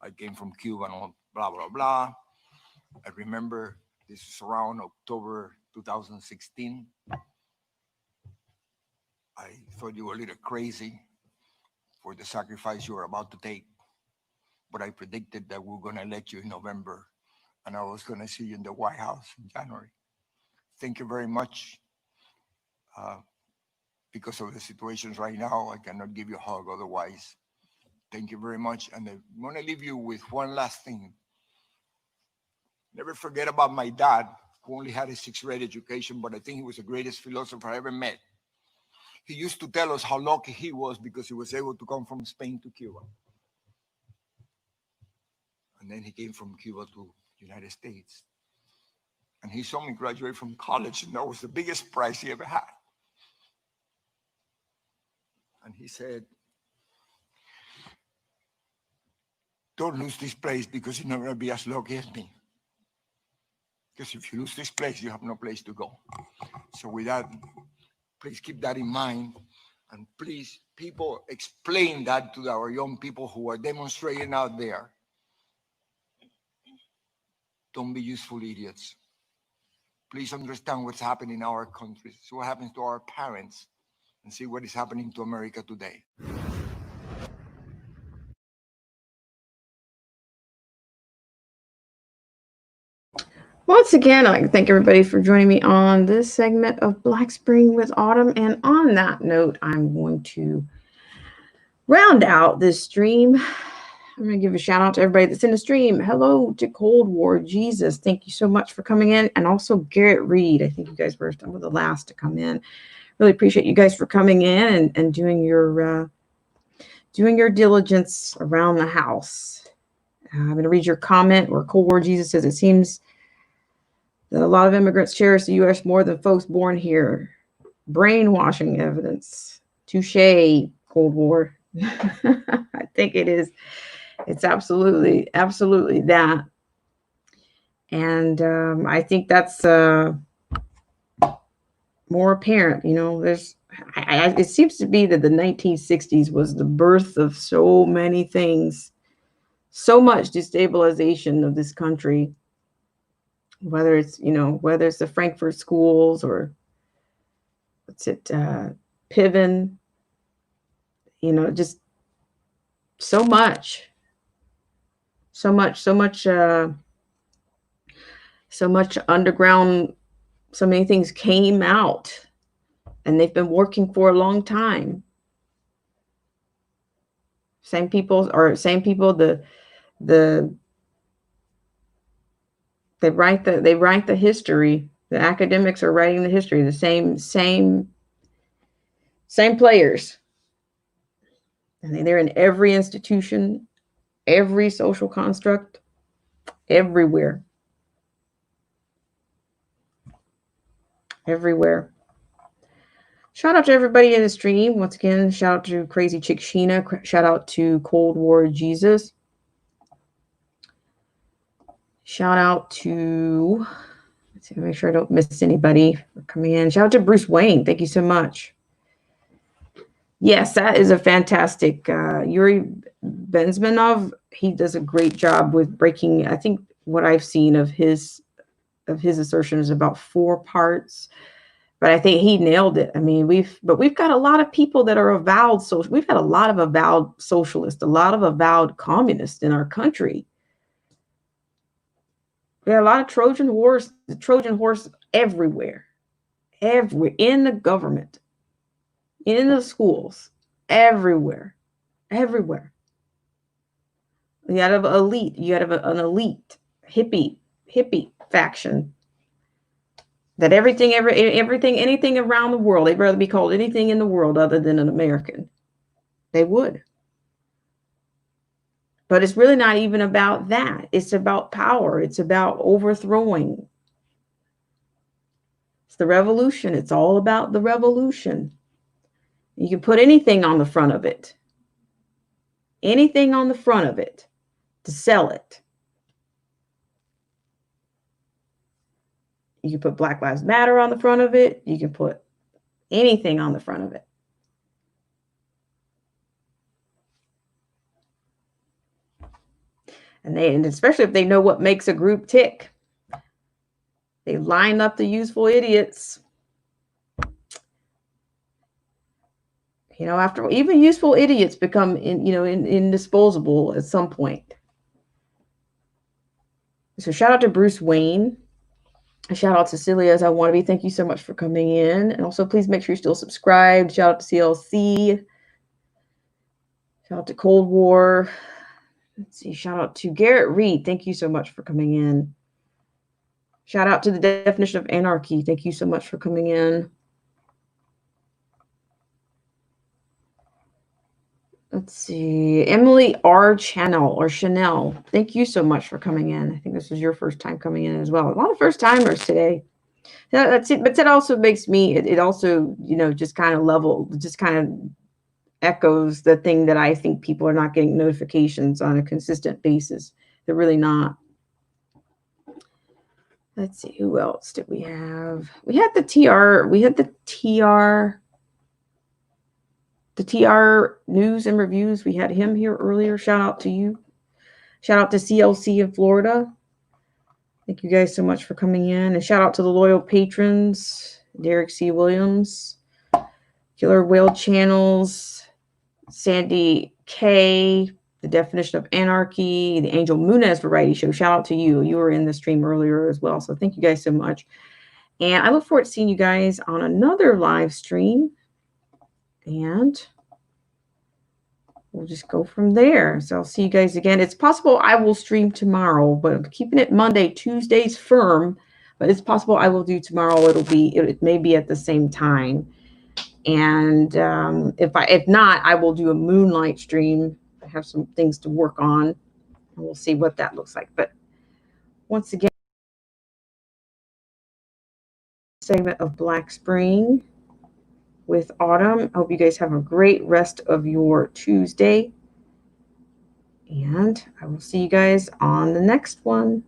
I came from Cuba and all, blah, blah, blah. I remember this is around October 2016. I thought you were a little crazy for the sacrifice you were about to take, but I predicted that we were going to elect you in November, and I was going to see you in the White House in January. Thank you very much. Because of the situations right now, I cannot give you a hug otherwise. Thank you very much. And I want to leave you with one last thing. Never forget about my dad, who only had a sixth-grade education, but I think he was the greatest philosopher I ever met. He used to tell us how lucky he was because he was able to come from Spain to Cuba. And then he came from Cuba to the United States. And he saw me graduate from college, and that was the biggest prize he ever had. And he said, don't lose this place because you're not going to be as lucky as me. Because if you lose this place, you have no place to go. So with that, please keep that in mind. And please, people, explain that to our young people who are demonstrating out there. Don't be useful idiots. Please understand what's happening in our countries. See what happens to our parents, and see what is happening to America today. Once again, I'd like to thank everybody for joining me on this segment of Black Spring with Autumn. And on that note, I'm going to round out this stream. I'm going to give a shout out to everybody that's in the stream. Hello to Cold War Jesus. Thank you so much for coming in. And also Garrett Reed. I think you guys were some of the last to come in. Really appreciate you guys for coming in and doing your diligence around the house. I'm going to read your comment where Cold War Jesus says, it seems that a lot of immigrants cherish the U.S. more than folks born here. Brainwashing evidence. Touche, Cold War. I think it is. It's absolutely that. And I think that's more apparent. You know, it seems to be that the 1960s was the birth of so many things, so much destabilization of this country. Whether it's the Frankfurt schools or Piven, just so much underground, so many things came out, and they've been working for a long time. Same people, they write the history. The academics are writing the history. The same players. And they're in every institution, every social construct, everywhere. Everywhere. Shout out to everybody in the stream. Once again, shout out to Crazy Chick Sheena. Shout out to Cold War Jesus. Shout out to, let's see, make sure I don't miss anybody for coming in. Shout out to Bruce Wayne. Thank you so much. Yes, that is a fantastic Yuri Benzmanov. He does a great job with breaking. I think what I've seen of his assertion is about 4 parts, but I think he nailed it. I mean, we've got a lot of people that are avowed social. We've got a lot of avowed socialists, a lot of avowed communists in our country. We have a lot of Trojan horse everywhere, in the government, in the schools, everywhere. You have an elite. You have an elite hippie faction. That anything around the world, they'd rather be called anything in the world other than an American. They would. But it's really not even about that. It's about power. It's about overthrowing. It's the revolution. It's all about the revolution. You can put anything on the front of it. Anything on the front of it to sell it. You can put Black Lives Matter on the front of it. You can put anything on the front of it. And especially if they know what makes a group tick. They line up the useful idiots. You know, after even useful idiots become indisposable at some point. So shout out to Bruce Wayne. Shout out to Celia as I want to be. Thank you so much for coming in. And also please make sure you're still subscribed. Shout out to CLC. Shout out to Cold War. Let's see. Shout out to Garrett Reed. Thank you so much for coming in. Shout out to the Definition of Anarchy. Thank you so much for coming in. Let's see. Emily R. Chanel. Thank you so much for coming in. I think this was your first time coming in as well. A lot of first timers today. That's it. But that also makes me, it also, just kind of echoes the thing that I think people are not getting notifications on a consistent basis. They're really not. Let's see, who else did we have? We had the TR News and Reviews. We had him here earlier. Shout out to you. Shout out to CLC in Florida. Thank you guys so much for coming in. And shout out to the loyal patrons, Derek C. Williams, Killer Whale Channels, Sandy K, The Definition of Anarchy, the Angel Munez Variety Show. Shout out to you. You were in the stream earlier as well. So thank you guys so much. And I look forward to seeing you guys on another live stream. And we'll just go from there. So I'll see you guys again. It's possible I will stream tomorrow, but I'm keeping it Monday, Tuesdays firm. But it's possible I will do tomorrow. It may be at the same time. And if not, I will do a moonlight stream. I have some things to work on, and we'll see what that looks like. But once again, segment of Black Spring with Autumn. I hope you guys have a great rest of your Tuesday. And I will see you guys on the next one.